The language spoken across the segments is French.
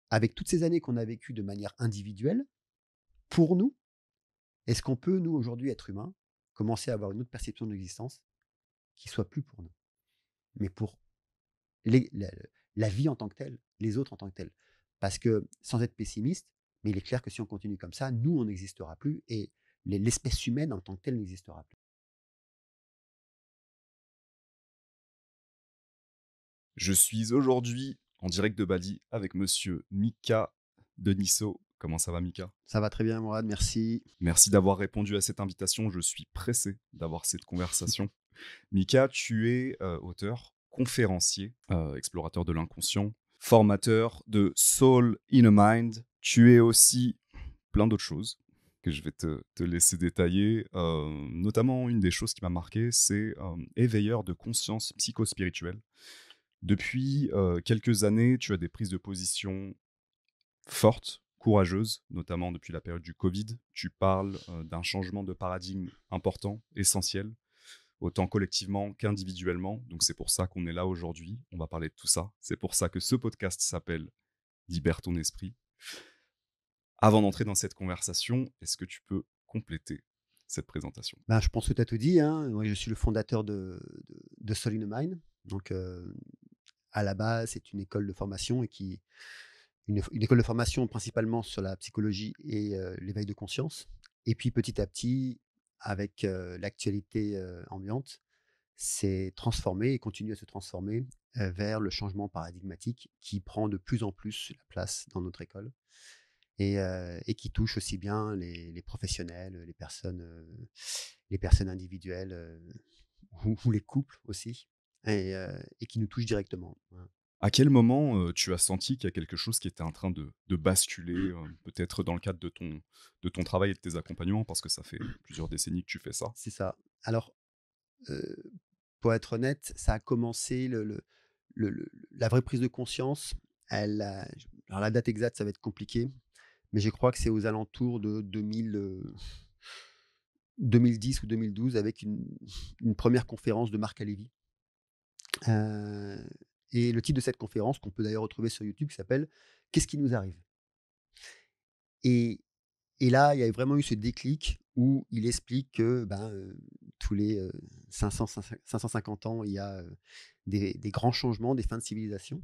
avec toutes ces années qu'on a vécues de manière individuelle, pour nous, est-ce qu'on peut, nous, aujourd'hui, être humains, commencer à avoir une autre perception de l'existence qui soit plus pour nous, mais pour les la vie en tant que telle, les autres en tant que tels? Parce que sans être pessimiste, mais il est clair que si on continue comme ça, nous, on n'existera plus et l'espèce humaine en tant que telle n'existera plus. Je suis aujourd'hui en direct de Bali avec monsieur Mika Deniso. Comment ça va, Mika? Ça va très bien, Mourad, merci. Merci d'avoir répondu à cette invitation. Je suis pressé d'avoir cette conversation. Mika, tu es auteur, conférencier, explorateur de l'inconscient, formateur de Soul in a Mind. Tu es aussi plein d'autres choses que je vais te laisser détailler. Notamment, une des choses qui m'a marqué, c'est éveilleur de conscience psychospirituelle. Depuis quelques années, tu as des prises de position fortes, courageuses, notamment depuis la période du Covid. Tu parles d'un changement de paradigme important, essentiel, autant collectivement qu'individuellement. Donc c'est pour ça qu'on est là aujourd'hui. On va parler de tout ça. C'est pour ça que ce podcast s'appelle Libère ton esprit. Avant d'entrer dans cette conversation, est-ce que tu peux compléter cette présentation? Ben, je pense que tu as tout dit, hein. Moi, je suis le fondateur de Soul in the Mind. Donc, à la base, c'est une école de formation et qui une école de formation principalement sur la psychologie et l'éveil de conscience. Et puis petit à petit, avec l'actualité ambiante, s'est transformé et continue à se transformer vers le changement paradigmatique qui prend de plus en plus la place dans notre école et qui touche aussi bien les professionnels, les personnes individuelles ou les couples aussi et qui nous touche directement. Voilà. À quel moment tu as senti qu'il y a quelque chose qui était en train de basculer, peut-être dans le cadre de ton travail et de tes accompagnements, parce que ça fait plusieurs décennies que tu fais ça? C'est ça. Alors, heu, pour être honnête, ça a commencé la vraie prise de conscience, elle a alors la date exacte, ça va être compliqué, mais je crois que c'est aux alentours de 2010 ou 2012 avec une 1re conférence de Marc Halévy. Heu et le titre de cette conférence, qu'on peut d'ailleurs retrouver sur YouTube, s'appelle «Qu'est-ce qui nous arrive?» et et là, il y a vraiment eu ce déclic où il explique que, ben, tous les 550 ans, il y a des grands changements, des fins de civilisation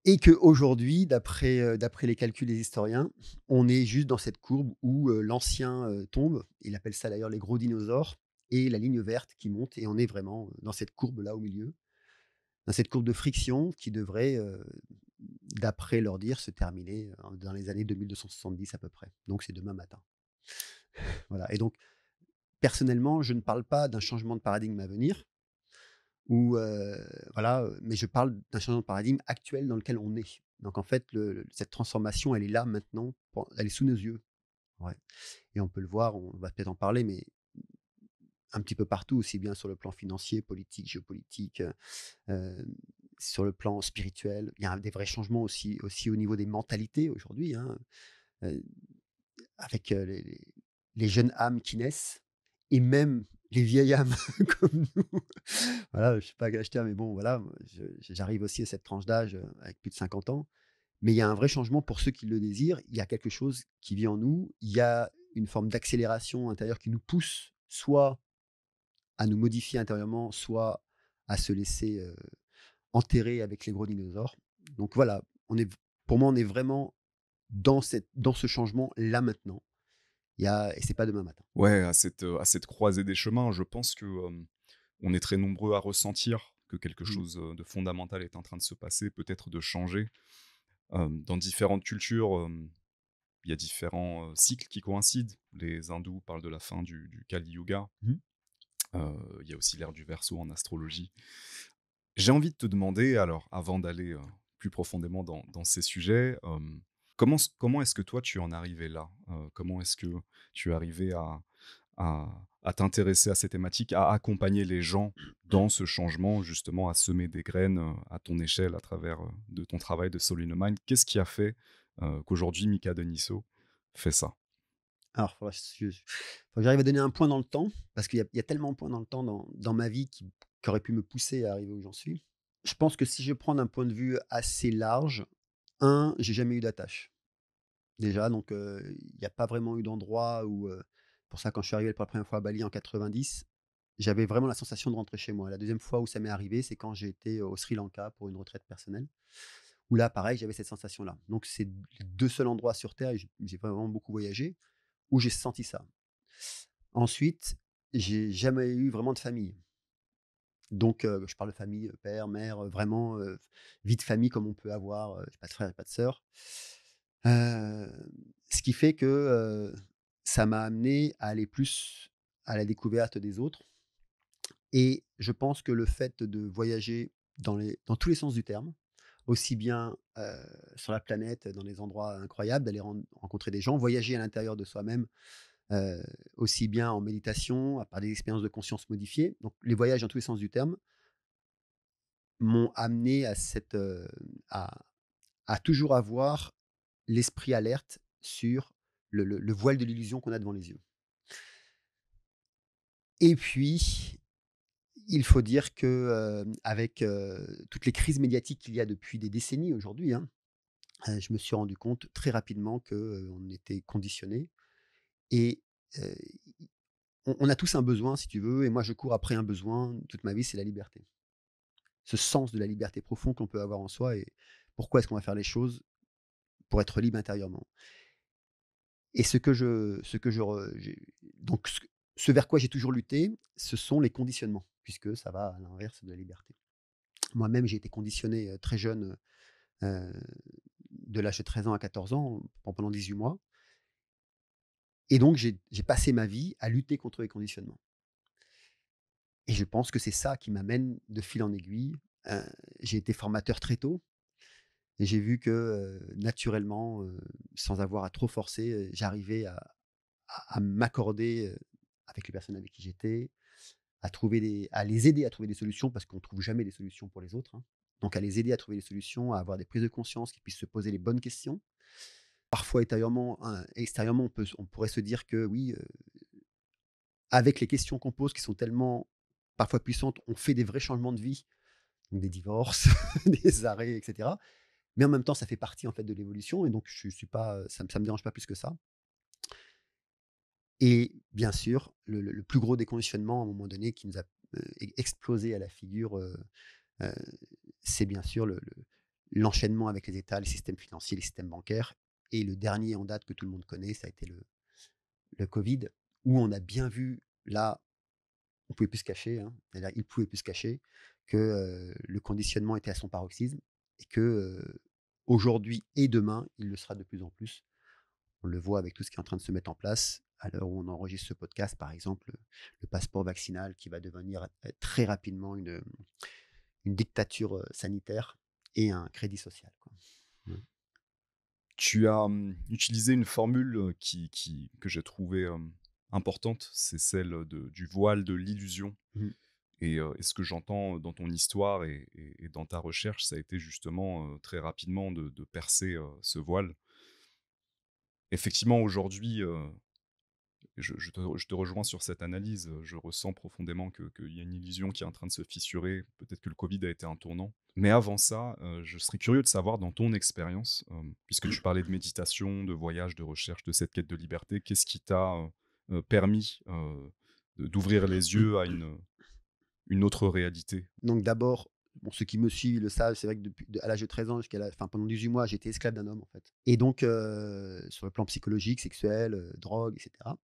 et qu'aujourd'hui, d'après les calculs des historiens, on est juste dans cette courbe où l'ancien tombe. Il appelle ça d'ailleurs les gros dinosaures et la ligne verte qui monte et on est vraiment dans cette courbe-là au milieu, dans cette courbe de friction qui devrait, d'après leur dire, se terminer dans les années 2270 à peu près. Donc c'est demain matin. Voilà et donc personnellement, je ne parle pas d'un changement de paradigme à venir ou voilà, mais je parle d'un changement de paradigme actuel dans lequel on est. Donc en fait, cette transformation, elle est là maintenant, elle est sous nos yeux. Ouais et on peut le voir, on va peut-être en parler, mais un petit peu partout, aussi bien sur le plan financier, politique, géopolitique, heu, sur le plan spirituel. Il y a des vrais changements aussi au niveau des mentalités aujourd'hui, hein, heu, avec les jeunes âmes qui naissent et même les vieilles âmes comme nous. Voilà, je suis pas gâcheteur, mais bon, voilà, moi, j'arrive aussi à cette tranche d'âge, avec plus de 50 ans. Mais il y a un vrai changement pour ceux qui le désirent. Il y a quelque chose qui vit en nous. Il y a une forme d'accélération intérieure qui nous pousse soit à nous modifier intérieurement, soit à se laisser, enterrer avec les gros dinosaures. Donc voilà, pour moi, on est vraiment dans ce changement là maintenant. Et c'est pas demain matin. Ouais, à cette croisée des chemins, je pense que, on est très nombreux à ressentir que quelque Mmh. chose, de fondamental est en train de se passer, peut-être de changer. Dans différentes cultures, il y a différents, cycles qui coïncident. Les hindous parlent de la fin du Kali Yuga. Mmh. Il y a aussi l'ère du Verseau en astrologie. J'ai envie de te demander, alors, avant d'aller, plus profondément dans ces sujets, comment est-ce que toi tu en es arrivé là? Comment est-ce que tu es arrivé à t'intéresser à ces thématiques, à accompagner les gens dans ce changement, justement, à semer des graines, à ton échelle, à travers, de ton travail de Soul in the Mind? Qu'est-ce qui a fait, qu'aujourd'hui Mika Deniso fait ça? Alors, faut que j'arrive à donner un point dans le temps, parce qu'il y a tellement de points dans le temps dans ma vie qui auraient pu me pousser à arriver où j'en suis. Je pense que si je prends d'un point de vue assez large, J'ai jamais eu d'attache. Déjà, donc il y a pas vraiment eu d'endroit où, pour ça quand je suis arrivé pour la première fois à Bali en 90, j'avais vraiment la sensation de rentrer chez moi. La deuxième fois où ça m'est arrivé, c'est quand j'ai été au Sri Lanka pour une retraite personnelle, où là pareil, j'avais cette sensation-là. Donc c'est les 2 seuls endroits sur terre et j'ai vraiment beaucoup voyagé, où j'ai senti ça. Ensuite, j'ai jamais eu vraiment de famille. Donc je parle de famille, père, mère, vraiment, vie de famille comme on peut avoir, j'ai pas de frère et pas de sœur. Heu, Ce qui fait que, ça m'a amené à aller plus à la découverte des autres et je pense que le fait de voyager dans tous les sens du terme, aussi bien, sur la planète, dans des endroits incroyables, d'aller rencontrer des gens, voyager à l'intérieur de soi-même, heu, aussi bien en méditation, à par des expériences de conscience modifiées. Donc les voyages dans tous les sens du terme m'ont amené à à toujours avoir l'esprit alerte sur le voile de l'illusion qu'on a devant les yeux. Et puis, il faut dire que, avec, toutes les crises médiatiques qu'il y a depuis des décennies aujourd'hui, hein, je me suis rendu compte très rapidement que, on était conditionnés et heu, on a tous un besoin si tu veux et moi je cours après un besoin toute ma vie, c'est la liberté. Ce sens de la liberté profond qu'on peut avoir en soi et pourquoi est-ce qu'on va faire les choses? Pour être libre intérieurement. Et ce que je re j'ai donc ce vers quoi j'ai toujours lutté, ce sont les conditionnements, puisque ça va à l'inverse de la liberté. Moi-même, j'ai été conditionné, très jeune, heu, de l'âge de 13 ans à 14 ans, pendant 18 mois et donc j'ai passé ma vie à lutter contre les conditionnements et je pense que c'est ça qui m'amène de fil en aiguille. Heu, j'ai été formateur très tôt et j'ai vu que, naturellement, sans avoir à trop forcer, j'arrivais à m'accorder, avec les personnes avec qui j'étais, à les aider à trouver des solutions parce qu'on ne trouve jamais des solutions pour les autres, hein. Donc à les aider à trouver des solutions, à avoir des prises de conscience, qui puissent se poser les bonnes questions. Parfois intérieurement, hein, extérieurement, on pourrait se dire que oui, avec les questions qu'on pose qui sont tellement parfois puissantes, on fait des vrais changements de vie, donc des divorces, des arrêts et cetera. Mais en même temps, ça fait partie en fait de l'évolution et donc je suis pas, ça me dérange pas plus que ça. Et bien sûr, le plus gros déconditionnement à un moment donné qui nous a, explosé à la figure, heu, c'est bien sûr l'enchaînement avec les États, les systèmes financiers, les systèmes bancaires et le dernier en date que tout le monde connaît, ça a été le covid, où on a bien vu, là, on pouvait plus se cacher, hein, et là, il pouvait plus se cacher que, le conditionnement était à son paroxysme et que, aujourd'hui et demain, il le sera de plus en plus. On le voit avec tout ce qui est en train de se mettre en place. À l'heure où on enregistre ce podcast, par exemple, le passeport vaccinal qui va devenir, très rapidement une dictature, sanitaire et un crédit social, quoi. Ouais. Tu as, utilisé une formule, que j'ai trouvée, importante, c'est celle, du voile de l'illusion Mmh. et ce que j'entends dans ton histoire et dans ta recherche, ça a été justement, très rapidement de percer, ce voile. Effectivement, aujourd'hui, je te rejoins sur cette analyse, je ressens profondément que qu'il y a une illusion qui est en train de se fissurer. Peut-être que le covid a été un tournant. Mais avant ça, je serais curieux de savoir dans ton expérience, puisque tu parlais de méditation, de voyage, de recherche, de cette quête de liberté, qu'est-ce qui t'a, permis, d'ouvrir les yeux à une autre réalité? Donc d'abord, bon, ceux qui me suivent le savent, c'est vrai que à l'âge de 13 ans jusqu'à la enfin, pendant 18 mois, j'étais esclave d'un homme, en fait et donc sur le plan psychologique, sexuel, drogue et cetera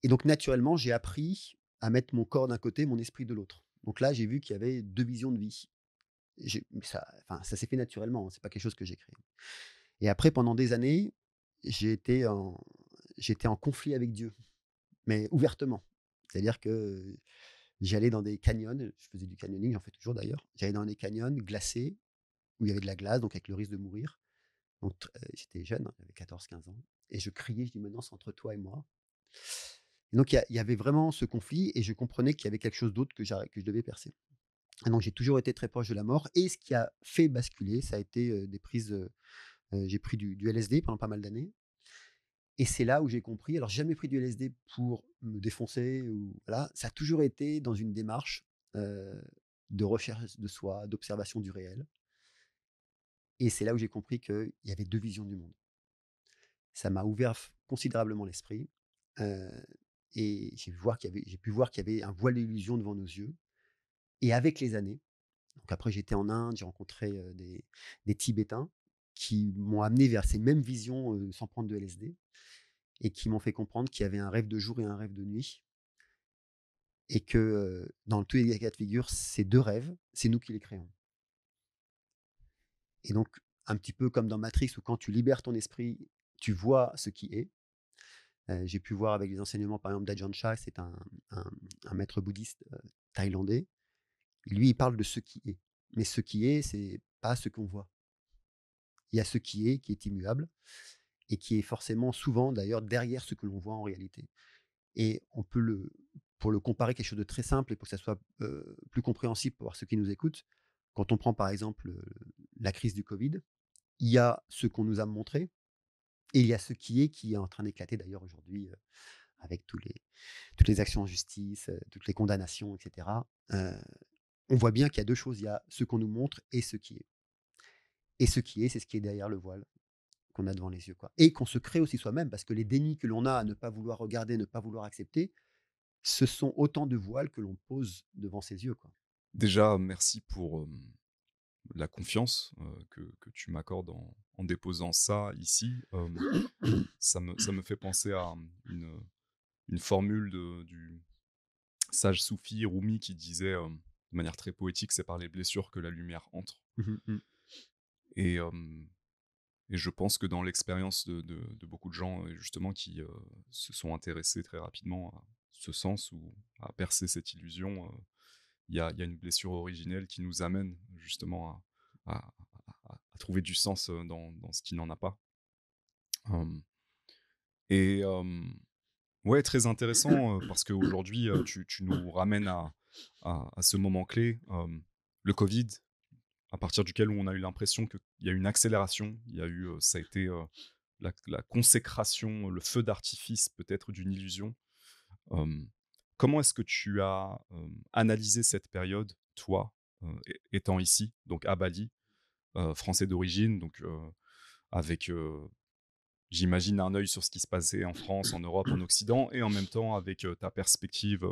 et donc naturellement, j'ai appris à mettre mon corps d'un côté, mon esprit de l'autre. Donc là, j'ai vu qu'il y avait 2 visions de vie. Mais ça enfin, ça s'est fait naturellement, hein, c'est pas quelque chose que j'ai créé. Et après pendant des années, j'ai été en j'étais en conflit avec Dieu, mais ouvertement. C'est-à-dire que j'allais dans des canyons, je faisais du canyoning, j'en fais toujours d'ailleurs. J'allais dans des canyons glacés, où il y avait de la glace, donc avec le risque de mourir. Donc j'étais jeune, hein, j'avais 14-15 ans et je criais, je dis: «Maintenant c'est entre toi et moi». Et donc il y avait vraiment ce conflit et je comprenais qu'il y avait quelque chose d'autre que je devais percer. Et donc j'ai toujours été très proche de la mort et ce qui a fait basculer, ça a été, des prises, j'ai pris du LSD pendant pas mal d'années et c'est là où j'ai compris, alors j'ai jamais pris du LSD pour me défoncer ou voilà, ça a toujours été dans une démarche, heu, de recherche de soi, d'observation du réel Et c'est là où j'ai compris qu'il y avait 2 visions du monde. Ça m'a ouvert considérablement l'esprit, heu et j'ai pu voir qu'il y avait un voile d'illusion devant nos yeux. Et avec les années, donc après j'étais en Inde, j'ai rencontré, des Tibétains qui m'ont amené vers ces mêmes visions, sans prendre de LSD, et qui m'ont fait comprendre qu'il y avait un rêve de jour et un rêve de nuit, et que, dans tous les cas de figure, ces 2 rêves, c'est nous qui les créons. Et donc, un petit peu comme dans Matrix où quand tu libères ton esprit, tu vois ce qui est. J'ai pu voir avec les enseignements, par exemple, d'Ajahn Chah, c'est un un maître bouddhiste, thaïlandais. Lui, il parle de ce qui est. Mais ce qui est, c'est pas ce qu'on voit. Il y a ce qui est immuable et qui est forcément souvent d'ailleurs derrière ce que l'on voit en réalité. Et on peut pour le comparer quelque chose de très simple et pour que ça soit, plus compréhensible pour ceux qui nous écoutent, quand on prend par exemple, la crise du covid, il y a ce qu'on nous a montré et il y a ce qui est en train d'éclater d'ailleurs aujourd'hui, avec toutes les actions en justice, toutes les condamnations et cetera. On voit bien qu'il y a 2 choses, il y a ce qu'on nous montre et ce qui est. Et ce qui est, c'est ce qui est derrière le voile qu'on a devant les yeux, quoi. Et qu'on se crée aussi soi-même parce que les dénis que l'on a à ne pas vouloir regarder, ne pas vouloir accepter, ce sont autant de voiles que l'on pose devant ses yeux, quoi. Déjà, merci pour, la confiance, que tu m'accordes en déposant ça ici. Ça me fait penser à, une formule du sage soufi Rumi qui disait, de manière très poétique: «C'est par les blessures que la lumière entre». Mmh mh. Et et je pense que dans l'expérience de beaucoup de gens, justement qui, se sont intéressés très rapidement à ce sens ou à percer cette illusion, il y a une blessure originelle qui nous amène justement à trouver du sens, dans ce qui n'en a pas. Hem et ouais, très intéressant, parce qu'aujourd'hui, tu nous ramènes à ce moment clé, le covid, à partir duquel on a eu l'impression qu'il y a eu une accélération. Il y a eu, ça a été, la consécration, le feu d'artifice peut-être d'une illusion. Hem, Comment est-ce que tu as, analysé cette période, toi, étant ici, donc à Bali, français d'origine, donc avec, j'imagine un œil sur ce qui se passait en France, en Europe, en Occident et en même temps avec, ta perspective,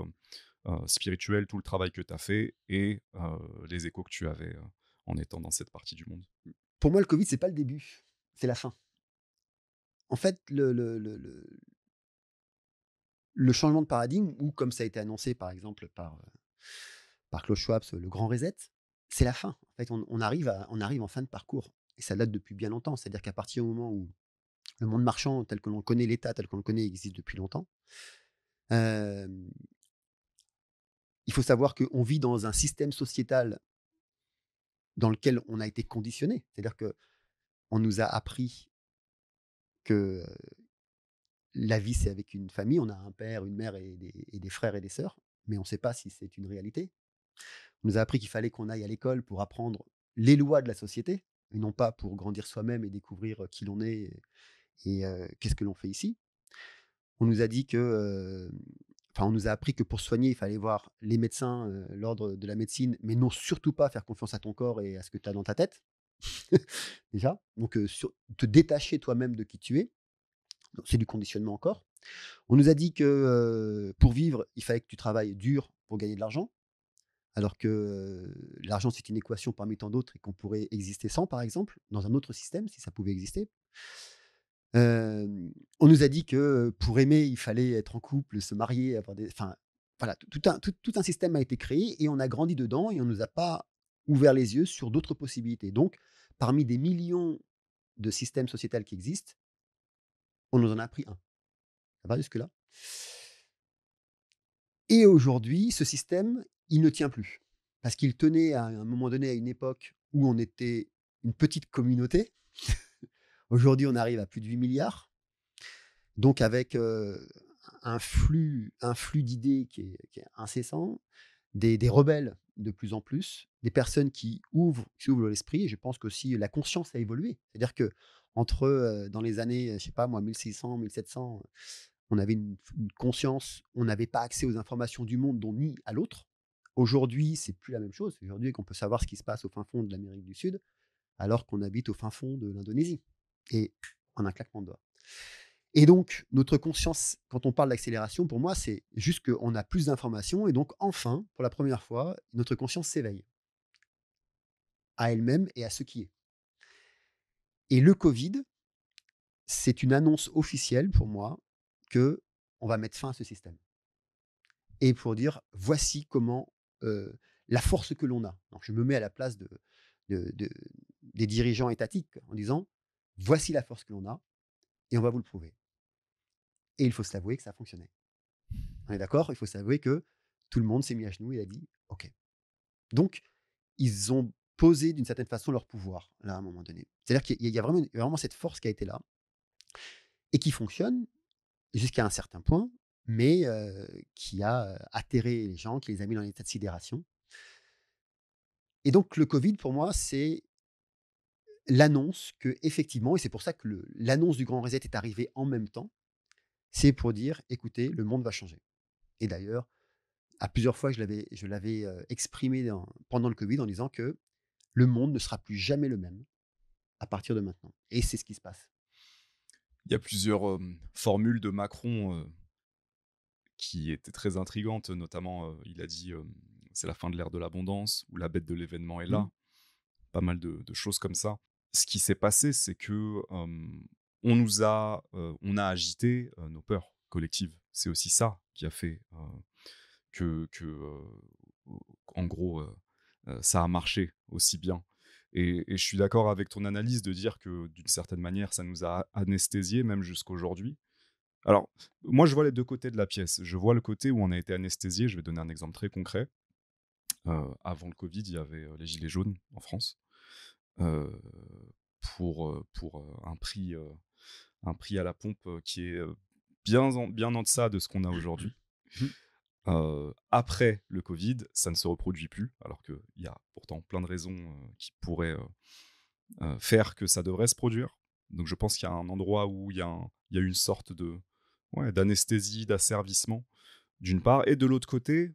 spirituelle, tout le travail que tu as fait et les échos que tu avais, en étant dans cette partie du monde. Pour moi, le covid, c'est pas le début, c'est la fin. En fait, le changement de paradigme ou comme ça a été annoncé par exemple par Klaus Schwab, le grand reset, c'est la fin. En fait, on arrive en fin de parcours et ça date depuis bien longtemps. C'est-à-dire qu'à partir du moment où le monde marchand tel que l'on le connaît, l'État tel qu'on le connaît existe depuis longtemps, hem, il faut savoir qu'on vit dans un système sociétal dans lequel on a été conditionné. C'est-à-dire qu'on nous a appris que la vie, c'est avec une famille. On a un père, une mère et des frères et des sœurs, mais on ne sait pas si c'est une réalité. On nous a appris qu'il fallait qu'on aille à l'école pour apprendre les lois de la société et non pas pour grandir soi-même et découvrir qui l'on est et qu'est-ce que l'on fait ici. On nous a dit que, enfin, on nous a appris que pour soigner, il fallait voir les médecins, l'ordre de la médecine, mais non surtout pas faire confiance à ton corps et à ce que tu as dans ta tête, déjà. Donc, te détacher toi-même de qui tu es. Donc c'est du conditionnement encore. On nous a dit que, pour vivre, il fallait que tu travailles dur pour gagner de l'argent, alors que, l'argent, c'est une équation parmi tant d'autres et qu'on pourrait exister sans, par exemple, dans un autre système, si ça pouvait exister. On nous a dit que, pour aimer, il fallait être en couple, se marier, avoir des enfin, voilà, tout un système a été créé et on a grandi dedans et on nous a pas ouvert les yeux sur d'autres possibilités. Donc, parmi des millions de systèmes sociétals qui existent, on nous en a appris un. Ça va jusque-là? Et aujourd'hui, ce système, il ne tient plus. Parce qu'il tenait à un moment donné, à une époque où on était une petite communauté. Aujourd'hui, on arrive à plus de 8 milliards. Donc avec, un flux d'idées qui est incessant, des rebelles de plus en plus, des personnes qui ouvrent l'esprit et je pense qu'aussi la conscience a évolué. C'est-à-dire qu'entre, dans les années, je sais pas moi, 1600-1700, on avait une conscience, on n'avait pas accès aux informations du monde dont ni à l'autre. Aujourd'hui, c'est plus la même chose. Aujourd'hui qu'on peut savoir ce qui se passe au fin fond de l'Amérique du Sud, alors qu'on habite au fin fond de l'Indonésie et en un claquement de doigts. Et donc notre conscience, quand on parle d'accélération, pour moi, c'est juste qu'on a plus d'informations et donc enfin, pour la première fois, notre conscience s'éveille à elle-même et à ce qui est. Et le Covid, c'est une annonce officielle pour moi que on va mettre fin à ce système et pour dire: «Voici comment, la force que l'on a». Donc je me mets à la place de des dirigeants étatiques en disant: «Voici la force que l'on a et on va vous le prouver». Et il faut se l'avouer que ça a fonctionné. On est d'accord? Il faut s'avouer que tout le monde s'est mis à genoux et a dit: «OK». Donc ils ont posé d'une certaine façon leur pouvoir, là, à un moment donné. C'est-à-dire qu'il y a vraiment cette force qui a été là et qui fonctionne jusqu'à un certain point, mais qui a, atterré les gens, qui les a mis dans un état de sidération. Et donc le Covid pour moi, c'est l'annonce qu'effectivement, et c'est pour ça que l'annonce du grand reset est arrivée en même temps, c'est pour dire: «Écoutez, le monde va changer». Et d'ailleurs, à plusieurs fois, je l'avais, exprimé pendant le Covid en disant que le monde ne sera plus jamais le même à partir de maintenant. Et c'est ce qui se passe. Il y a plusieurs formules de Macron qui étaient très intrigantes, notamment il a dit c'est la fin de l'ère de l'abondance ou la bête de l'événement est Mmh. là, pas mal de choses comme ça. Ce qui s'est passé, c'est que on a agité nos peurs collectives. C'est aussi ça qui a fait en gros, ça a marché aussi bien. Et je suis d'accord avec ton analyse de dire que d'une certaine manière, ça nous a anesthésiés même jusqu'aujourd'hui. Alors, moi, je vois les 2 côtés de la pièce. Je vois le côté où on a été anesthésié. Je vais donner un exemple très concret. Avant le covid, il y avait, les gilets jaunes en France, heu, pour un prix à la pompe, qui est, bien en deçà de ce qu'on a aujourd'hui. Mmh. Après le covid, ça ne se reproduit plus, alors qu'il y a pourtant plein de raisons, qui pourraient, faire que ça devrait se produire. Donc je pense qu'il y a un endroit où il y a une sorte de ouais, d'anesthésie, d'asservissement, d'une part, et de l'autre côté,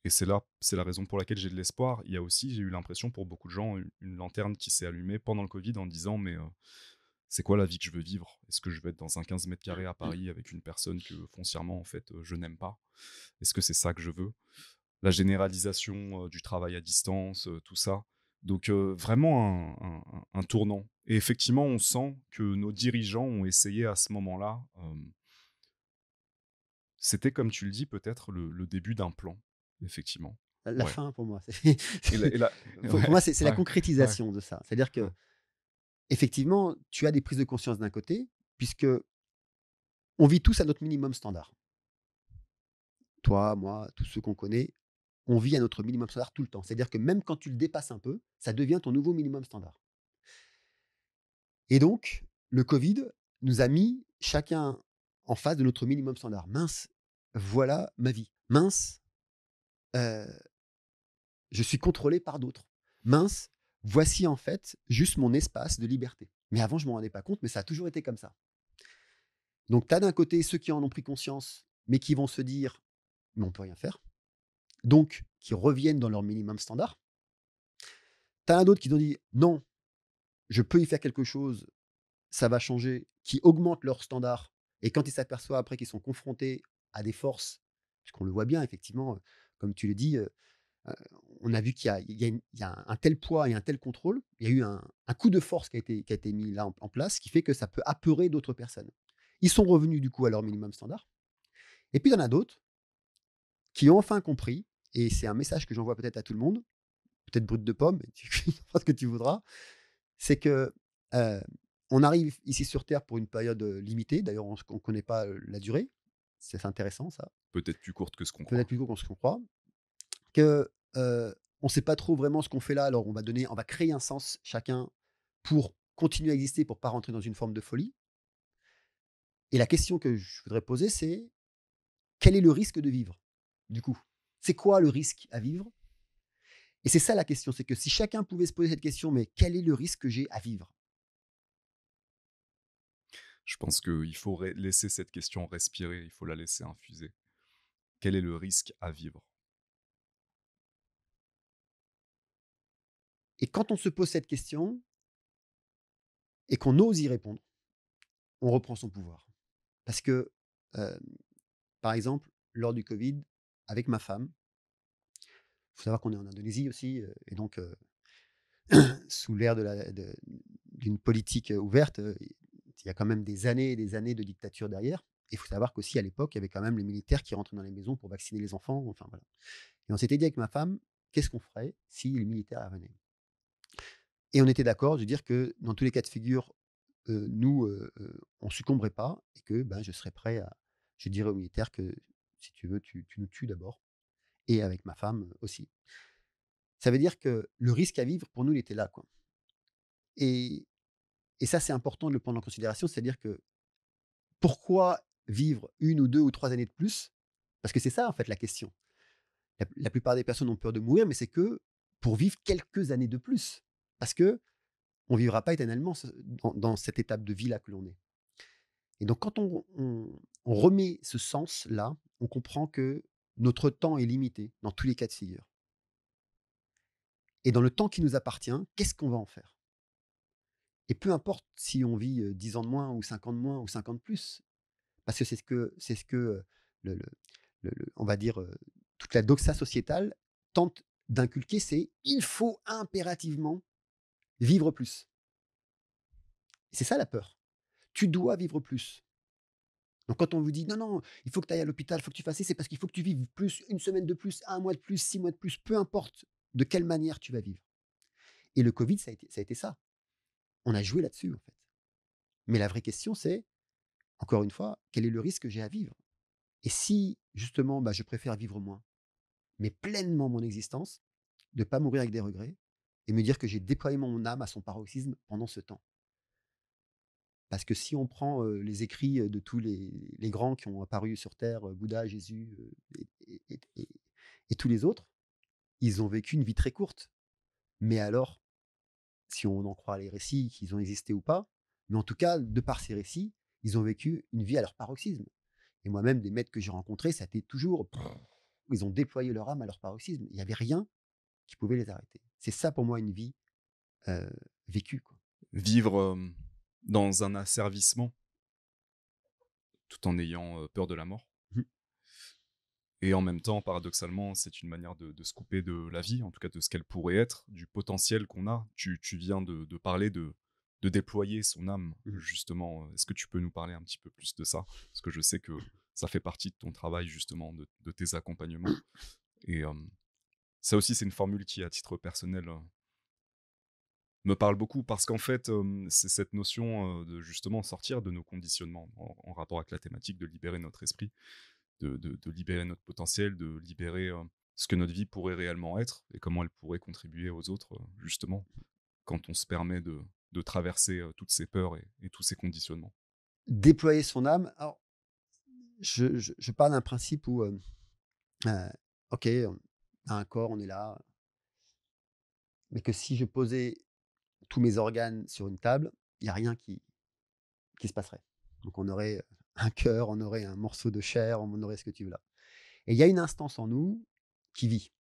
et c'est la raison pour laquelle j'ai de l'espoir, il y a aussi, j'ai eu l'impression pour beaucoup de gens, une lanterne qui s'est allumée pendant le covid en disant: «Mais, c'est quoi la vie que je veux vivre? Est-ce que je veux être dans un 15 m² à Paris avec une personne que foncièrement, en fait, je n'aime pas? Est-ce que c'est ça que je veux?» La généralisation, du travail à distance, tout ça. Donc vraiment un tournant, et effectivement, on sent que nos dirigeants ont essayé à ce moment-là, c'était comme tu le dis peut-être le début d'un plan, effectivement. La Ouais, fin pour moi, et la pour moi, ouais, c'est la ouais, ouais, concrétisation de ça. C'est-à-dire ouais. que effectivement, tu as des prises de conscience d'un côté, puisque on vit tous à notre minimum standard. Toi, moi, tous ceux qu'on connaît, on vit à notre minimum standard tout le temps. C'est-à-dire que même quand tu le dépasses un peu, ça devient ton nouveau minimum standard. Et donc, le Covid nous a mis chacun en face de notre minimum standard. Mince, voilà ma vie. Mince, heu, je suis contrôlé par d'autres. Mince, voici en fait juste mon espace de liberté. Mais avant, je ne m'en rendais pas compte, mais ça a toujours été comme ça. Donc, tu as d'un côté ceux qui en ont pris conscience, mais qui vont se dire: «Mais on peut rien faire», donc qui reviennent dans leur minimum standard. Tu as d'autres qui ont dit: «Non, je peux y faire quelque chose, ça va changer», qui augmentent leur standard et quand ils s'aperçoivent après qu'ils sont confrontés à des forces, puisqu'on le voit bien effectivement, comme tu le dis, heu, on a vu qu'il y a un tel poids et un tel contrôle. Il y a eu un coup de force qui a été mis là en place, qui fait que ça peut apeurer d'autres personnes. Ils sont revenus du coup à leur minimum standard et puis il y en a d'autres qui ont enfin compris, et c'est un message que j'envoie peut-être à tout le monde, peut-être brut de pomme, mais tu feras ce que tu voudras. C'est que, heu, on arrive ici sur terre pour une période, limitée. D'ailleurs, on ne connaît pas, la durée. C'est intéressant ça. Peut-être plus courte que ce qu'on Peut-être croit. plus court qu'on ce qu'on croit. Que, on ne sait pas trop vraiment ce qu'on fait là, alors on va créer un sens chacun pour continuer à exister, pour pas rentrer dans une forme de folie. Et la question que je voudrais poser, c'est: quel est le risque de vivre, du coup? C'est quoi le risque à vivre? Et c'est ça la question, c'est que si chacun pouvait se poser cette question: «Mais quel est le risque que j'ai à vivre?» Je pense qu'il faut laisser cette question respirer, il faut la laisser infuser. Quel est le risque à vivre? Et quand on se pose cette question et qu'on ose y répondre, on reprend son pouvoir. Parce que, hem, par exemple, lors du covid, avec ma femme, il faut savoir qu'on est en Indonésie aussi, et donc sous l'ère d'une politique, ouverte, il y a quand même des années et des années de dictature derrière. Il faut savoir qu'aussi à l'époque, il y avait quand même les militaires qui rentraient dans les maisons pour vacciner les enfants, enfin voilà. Et on s'était dit avec ma femme: «Qu'est-ce qu'on ferait si les militaires venaient?» Et on était d'accord de dire que dans tous les cas de figure, nous, on succomberait pas et que, ben, je dirais aux militaires que: «Si tu veux, tu nous tues d'abord» et avec ma femme, aussi. Ça veut dire que le risque à vivre pour nous, il était là, quoi. Et et ça, c'est important de le prendre en considération, c'est-à-dire que pourquoi vivre une ou 2 ou 3 années de plus? Parce que c'est ça, en fait, la question. La plupart des personnes ont peur de mourir, mais c'est que pour vivre quelques années de plus. Parce qu'on ne vivra pas éternellement dans cette étape de vie-là que l'on est. Et donc quand on remet ce sens-là, on comprend que notre temps est limité dans tous les cas de figure. Et dans le temps qui nous appartient, qu'est-ce qu'on va en faire? Et peu importe si on vit, 10 ans de moins ou 5 ans de plus, parce que c'est ce que, on va dire, toute la doxa sociétale tente d'inculquer, c'est: «Il faut impérativement vivre plus». C'est ça la peur. Tu dois vivre plus. Donc quand on vous dit: «Non, non, il faut que tu ailles à l'hôpital, il faut que tu fasses ci», c'est parce qu'il faut que tu vives plus, une semaine de plus, un mois de plus, 6 mois de plus, peu importe de quelle manière tu vas vivre. Et le covid, ça a été ça. On a joué là-dessus, en fait. Mais la vraie question, c'est, encore une fois, quel est le risque que j'ai à vivre? Et si justement, bah, je préfère vivre moins, mais pleinement mon existence, de pas mourir avec des regrets et me dire que j'ai déployé mon âme à son paroxysme pendant ce temps. Parce que si on prend, les écrits, de tous les grands qui ont apparu sur terre, Bouddha, Jésus, et tous les autres, ils ont vécu une vie très courte. Mais alors, si on en croit les récits, qu'ils ont existé ou pas, mais en tout cas, de par ces récits, ils ont vécu une vie à leur paroxysme. Et moi-même, des maîtres que j'ai rencontrés, ça a été toujours, ils ont déployé leur âme à leur paroxysme. Il y avait rien qui pouvait les arrêter. C'est ça pour moi une vie, heu, vécue, quoi. Vivre, dans un asservissement, tout en ayant, peur de la mort. Mmh. Et en même temps, paradoxalement, c'est une manière de se couper de la vie, en tout cas de ce qu'elle pourrait être, du potentiel qu'on a. Tu viens de parler de déployer son âme, Mmh. justement. Est-ce que tu peux nous parler un petit peu plus de ça? Parce que je sais que ça fait partie de ton travail, justement, de tes accompagnements. Et ça aussi, c'est une formule qui, à titre personnel, me parle beaucoup parce qu'en fait, c'est cette notion, de justement sortir de nos conditionnements en rapport avec la thématique de libérer notre esprit, de libérer notre potentiel, de libérer, ce que notre vie pourrait réellement être et comment elle pourrait contribuer aux autres, justement, quand on se permet de traverser, toutes ces peurs et tous ces conditionnements. Déployer son âme, alors je pars d'un principe où, heu, OK, on a un corps, on est là, mais que si je posais tous mes organes sur une table, il y a rien qui se passerait. Donc on aurait, un cœur, on aurait un morceau de chair, on aurait ce que tu veux là. Et il y a une instance en nous qui vit,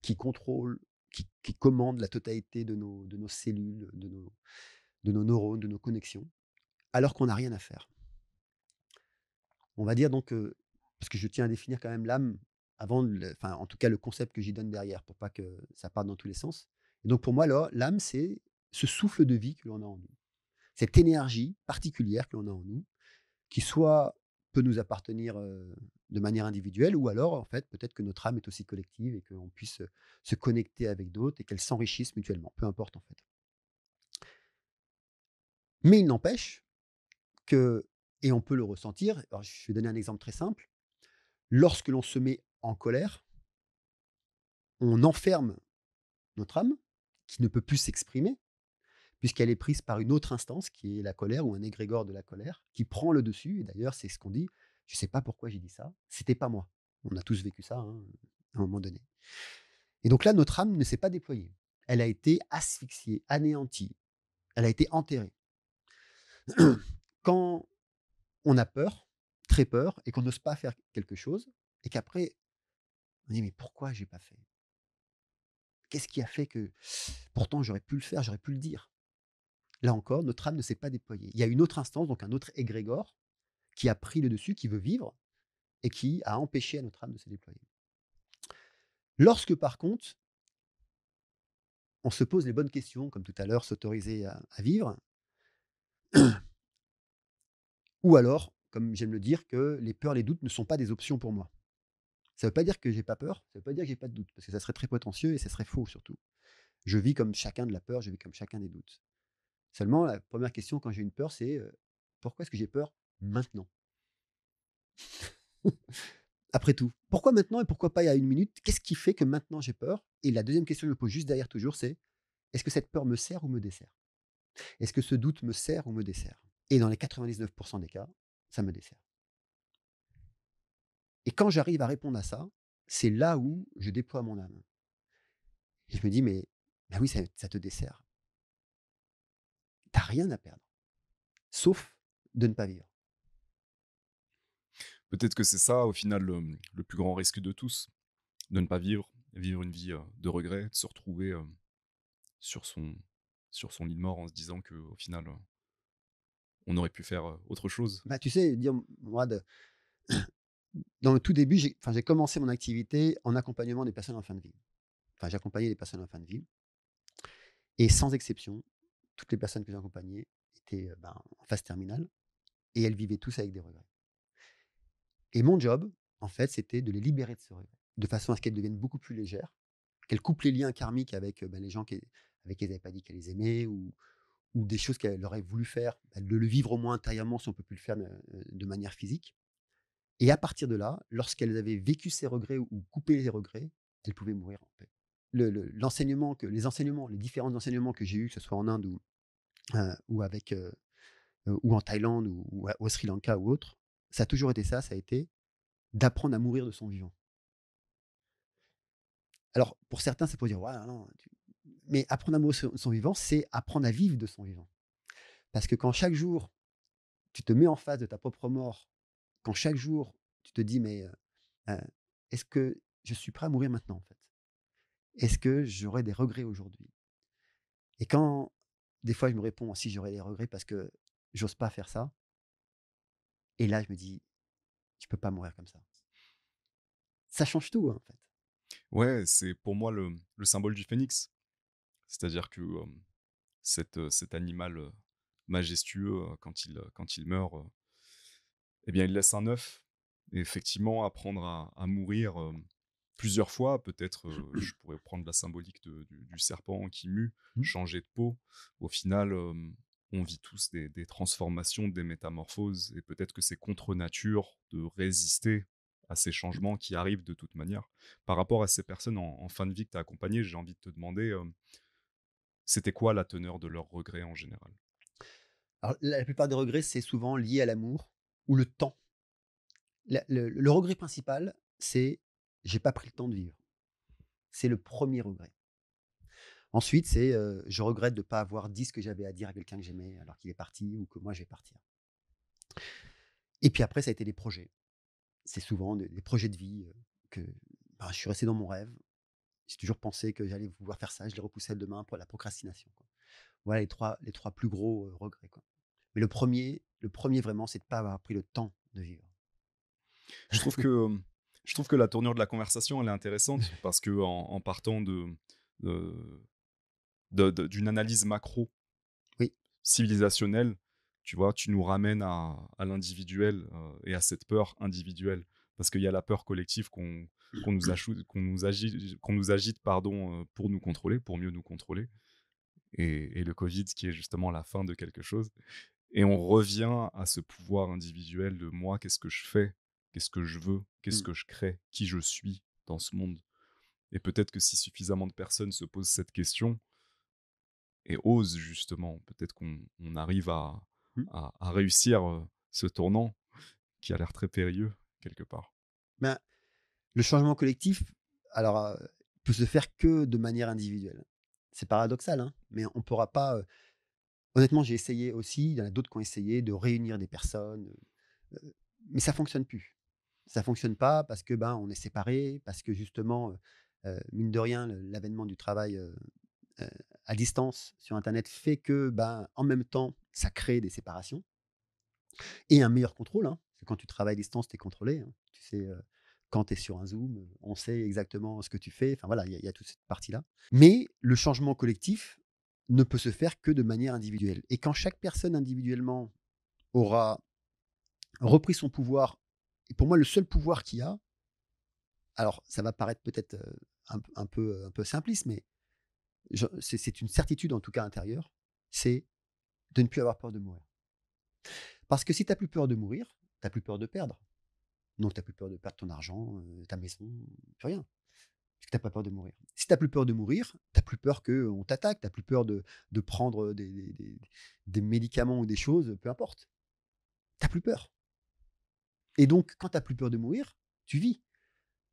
qui contrôle, qui commande la totalité de nos cellules, de nos neurones, de nos connexions, alors qu'on n'a rien à faire. On va dire donc, parce que je tiens à définir quand même l'âme avant de le enfin, en tout cas, le concept que j'y donne derrière pour pas que ça parte dans tous les sens. Et donc pour moi, là, l'âme, c'est ce souffle de vie que l'on a en nous. Cette énergie particulière que l'on a en nous, qui soit peut nous appartenir, de manière individuelle ou alors, en fait, peut-être que notre âme est aussi collective et qu'on puisse, se connecter avec d'autres et qu'elles s'enrichissent mutuellement, peu importe, en fait. Mais il n'empêche que et on peut le ressentir, alors je vais donner un exemple très simple. Lorsque l'on se met en colère, on enferme notre âme, qui ne peut plus s'exprimer, puisqu'elle est prise par une autre instance qui est la colère ou un égrégore de la colère, qui prend le dessus. Et d'ailleurs, c'est ce qu'on dit. Je ne sais pas pourquoi j'ai dit ça. C'était pas moi. On a tous vécu ça, hein, à un moment donné. Et donc là, notre âme ne s'est pas déployée. Elle a été asphyxiée, anéantie. Elle a été enterrée. Quand on a peur, très peur, et qu'on n'ose pas faire quelque chose, et qu'après, on dit mais pourquoi j'ai pas fait? Qu'est-ce qui a fait que pourtant j'aurais pu le faire, j'aurais pu le dire. Là encore, notre âme ne s'est pas déployée. Il y a une autre instance, donc un autre égrégore, qui a pris le dessus, qui veut vivre et qui a empêché à notre âme de se déployer. Lorsque par contre, on se pose les bonnes questions, comme tout à l'heure, s'autoriser à vivre, ou alors, comme j'aime le dire, que les peurs, les doutes ne sont pas des options pour moi. Ça ne veut pas dire que j'ai pas peur, ça ne veut pas dire que j'ai pas de doute, parce que ça serait très prétentieux et ça serait faux surtout. Je vis comme chacun de la peur, je vis comme chacun des doutes. Seulement, la première question quand j'ai une peur, c'est pourquoi est-ce que j'ai peur maintenant? Après tout, pourquoi maintenant et pourquoi pas il y a une minute? Qu'est-ce qui fait que maintenant j'ai peur? Et la deuxième question que je me pose juste derrière toujours, c'est est-ce que cette peur me sert ou me dessert? Est-ce que ce doute me sert ou me dessert? Et dans les 99% des cas, ça me dessert. Et quand j'arrive à répondre à ça, c'est là où je déploie mon âme. Et je me dis, mais bah oui, ça te dessert. T'as rien à perdre, sauf de ne pas vivre. Peut-être que c'est ça, au final, le plus grand risque de tous, de ne pas vivre une vie de regret, de se retrouver sur son, sur son lit de mort en se disant qu'au final, on aurait pu faire autre chose. Bah, tu sais, dire, moi, dans le tout début, j'ai commencé mon activité en accompagnement des personnes en fin de vie. Enfin, j'accompagnais des personnes en fin de vie et sans exception, toutes les personnes que j'ai accompagnées étaient, en phase terminale et elles vivaient tous avec des regrets. Et mon job, en fait, c'était de les libérer de ce regret, de façon à ce qu'elles deviennent beaucoup plus légères, qu'elles coupent les liens karmiques avec, les gens avec qui elles n'avaient pas dit qu'elles les aimaient ou des choses qu'elles auraient voulu faire, de le vivre au moins intérieurement si on ne peut plus le faire de manière physique. Et à partir de là, lorsqu'elles avaient vécu ces regrets ou coupé les regrets, elles pouvaient mourir en paix. Les différents enseignements que j'ai eus, que ce soit en Inde ou avec, ou en Thaïlande ou au Sri Lanka ou autre, ça a toujours été ça, ça a été d'apprendre à mourir de son vivant. Alors pour certains, ça peut dire: «Ouais, non, mais apprendre à mourir de son vivant, c'est apprendre à vivre de son vivant. Parce que quand chaque jour, tu te mets en face de ta propre mort, quand chaque jour, tu te dis: «Mais, heu, est-ce que je suis prêt à mourir maintenant, en fait? Est-ce que j'aurai des regrets aujourd'hui?» Et quand des fois je me réponds: «Si, j'aurai des regrets parce que j'ose pas faire ça», et là je me dis: «Tu peux pas mourir comme ça». Ça change tout, hein, en fait. Ouais, c'est pour moi le symbole du phénix. C'est-à-dire que cet animal majestueux, quand il meurt, eh bien, il laisse un œuf. Et effectivement, apprendre à mourir plusieurs fois, peut-être, je pourrais prendre la symbolique du serpent qui mue, Mmh. changer de peau. Au final, on vit tous des transformations, des métamorphoses, et peut-être que c'est contre nature de résister à ces changements qui arrivent de toute manière. Par rapport à ces personnes en fin de vie que tu as accompagnées, j'ai envie de te demander, c'était quoi la teneur de leurs regrets en général? Alors la plupart des regrets, c'est souvent lié à l'amour ou le temps. Le regret principal, c'est: «J'ai pas pris le temps de vivre». C'est le premier regret. Ensuite, c'est, je regrette de ne pas avoir dit ce que j'avais à dire à quelqu'un que j'aimais alors qu'il est parti ou que moi je vais partir. Et puis après, ça a été les projets. C'est souvent des projets de vie, que, je suis resté dans mon rêve. J'ai toujours pensé que j'allais pouvoir faire ça, je l'ai repoussé à demain pour la procrastination, quoi. Voilà les trois plus gros, regrets, quoi. Mais le premier vraiment, c'est de ne pas avoir pris le temps de vivre. Je trouve que, je trouve que la tournure de la conversation, elle est intéressante parce qu'en partant de d'une analyse macro Oui. civilisationnelle, tu vois, tu nous ramènes à l'individuel, et à cette peur individuelle. Parce qu'il y a la peur collective qu'on nous agite, pardon, pour nous contrôler, pour mieux nous contrôler, et le Covid qui est justement la fin de quelque chose. Et on revient à ce pouvoir individuel de moi, qu'est-ce que je fais? Qu'est-ce que je veux? Qu'est-ce Mmh. que je crée? Qui je suis dans ce monde? Et peut-être que si suffisamment de personnes se posent cette question et osent justement, peut-être qu'on arrive Mmh. à réussir ce tournant qui a l'air très périlleux quelque part. Ben, le changement collectif, alors, peut se faire que de manière individuelle. C'est paradoxal, hein, mais on ne pourra pas, honnêtement, j'ai essayé aussi, il y en a d'autres qui ont essayé de réunir des personnes, mais ça fonctionne plus. Ça fonctionne pas parce que, on est séparés, parce que justement, Mine de rien, l'avènement du travail, heu, à distance sur internet fait que, ben, en même temps, ça crée des séparations et un meilleur contrôle, hein. Parce que quand tu travailles à distance, tu es contrôlé, hein. Tu sais, quand tu es sur un Zoom, on sait exactement ce que tu fais. Enfin voilà, il y a toute cette partie-là. Mais le changement collectif ne peut se faire que de manière individuelle et quand chaque personne individuellement aura repris son pouvoir et pour moi le seul pouvoir qu'il y a, alors ça va paraître peut-être, un peu simpliste, mais c'est une certitude en tout cas intérieure, c'est de ne plus avoir peur de mourir. Parce que si tu as plus peur de mourir, tu as plus peur de perdre. Donc tu as plus peur de perdre ton argent, ta maison, plus rien, parce que tu as pas peur de mourir. Si tu as plus peur de mourir, tu as plus peur qu'on t'attaque, tu as plus peur de prendre des médicaments ou des choses, peu importe. Tu as plus peur et donc quand tu as plus peur de mourir, tu vis.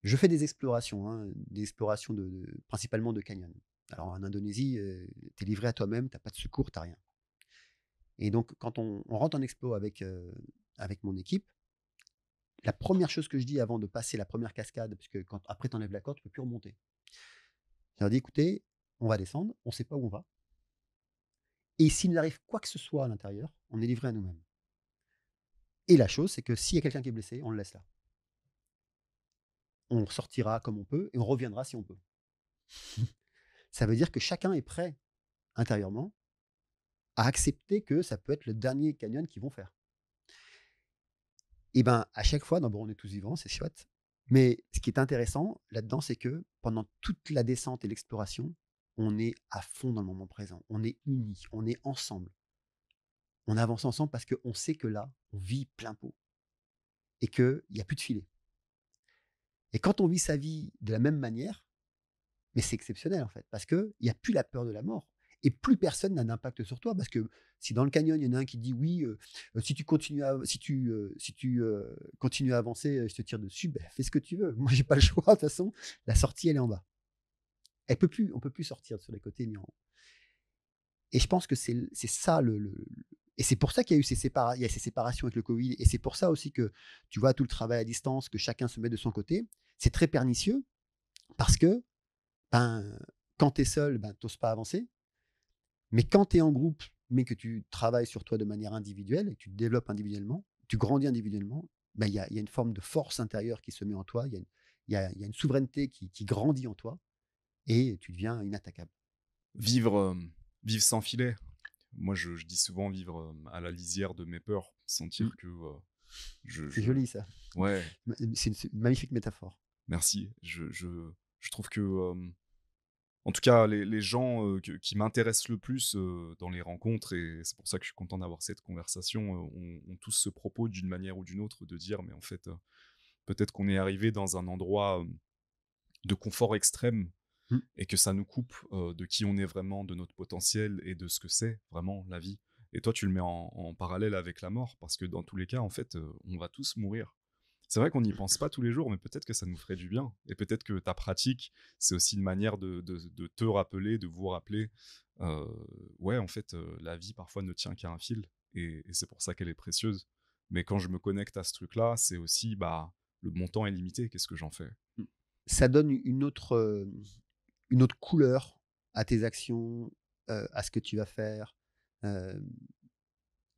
Je fais des explorations, hein, des explorations principalement de canyons. Alors en Indonésie, tu es livré à toi-même, tu as pas de secours, tu as rien et donc quand on rentre en explo avec mon équipe, la première chose que je dis avant de passer la première cascade, parce que quand après tu enlèves la corde, tu peux plus remonter. Je leur dis: «Écoutez, on va descendre, on ne sait pas où on va et s'il nous arrive quoi que ce soit à l'intérieur, on est livré à nous-mêmes et la chose, c'est que s'il y a quelqu'un qui est blessé, on le laisse là. On sortira comme on peut et on reviendra si on peut». Ça veut dire que chacun est prêt intérieurement à accepter que ça peut être le dernier canyon qu'ils vont faire et ben, à chaque fois, non, bon, on est tous vivants, c'est chouette, mais ce qui est intéressant là-dedans, c'est que pendant toute la descente et l'exploration, on est à fond dans le moment présent. On est unis, on est ensemble. On avance ensemble parce qu'on sait que là, on vit plein pot et qu'il y a plus de filet et quand on vit sa vie de la même manière, mais c'est exceptionnel en fait, parce qu'il y a plus la peur de la mort et plus personne n'a d'impact sur toi parce que si dans le canyon, il y en a un qui dit: «Oui, si tu continues à continues à avancer, je te tire dessus», ben fais ce que tu veux. Moi, j'ai pas le choix de toute façon, la sortie, elle est en bas. On peut plus sortir sur les côtés ni en haut et je pense que c'est ça le et c'est pour ça qu'il y a eu il y a ces séparations avec le Covid et c'est pour ça aussi que, tu vois, tout le travail à distance, que chacun se met de son côté, c'est très pernicieux parce que, ben, quand tu es seul, ben, tu oses pas avancer. Mais quand tu es en groupe, mais que tu travailles sur toi de manière individuelle et que tu te développes individuellement, tu grandis individuellement, ben, il y a une forme de force intérieure qui se met en toi, il y a une souveraineté qui grandit en toi et tu deviens inattaquable. Vivre, vivre sans filet. Moi, je dis souvent vivre, à la lisière de mes peurs, Mmh. sentir que, C'est je joli ça. ouais, C'est une magnifique métaphore. merci. Je trouve que, en tout cas, les gens, qui m'intéressent le plus, dans les rencontres et c'est pour ça que je suis content d'avoir cette conversation, ont tous ce propos d'une manière ou d'une autre de dire: «Mais en fait, peut-être qu'on est arrivé dans un endroit, de confort extrême Mmh. et que ça nous coupe, de qui on est vraiment, de notre potentiel et de ce que c'est vraiment la vie». Et toi, tu le mets en parallèle avec la mort parce que dans tous les cas, en fait, on va tous mourir. C'est vrai qu'on n'y pense pas tous les jours, mais peut-être que ça nous ferait du bien et peut-être que ta pratique, c'est aussi une manière de te rappeler, de vous rappeler, heu, ouais, en fait, la vie parfois ne tient qu'à un fil et c'est pour ça qu'elle est précieuse. Mais quand je me connecte à ce truc-là, c'est aussi, bah, le mon temps est limité, qu'est-ce que j'en fais? Mmh. Ça donne une autre couleur à tes actions, à ce que tu vas faire, hem,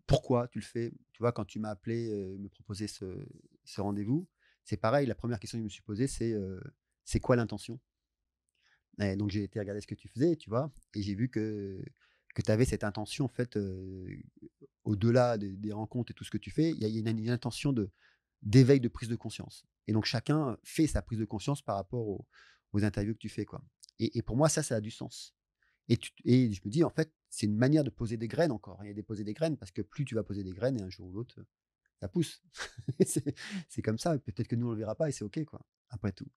pourquoi tu le fais? Tu vois, quand tu m'as appelé, me proposer ce rendez-vous, c'est pareil, la première question que je me suis posée, c'est quoi l'intention? Et donc j'ai été regarder ce que tu faisais, tu vois? Et j'ai vu que tu avais cette intention en fait, au-delà des rencontres et tout ce que tu fais, il y a une intention d'éveil, de prise de conscience. Et donc chacun fait sa prise de conscience par rapport aux interviews que tu fais, quoi. Et pour moi ça a du sens. Et je me dis en fait, c'est une manière de poser des graines encore et de déposer des graines parce que plus tu vas poser des graines et un jour ou l'autre, ça pousse. C'est comme ça, peut-être que nous on le verra pas et c'est OK quoi, après tout.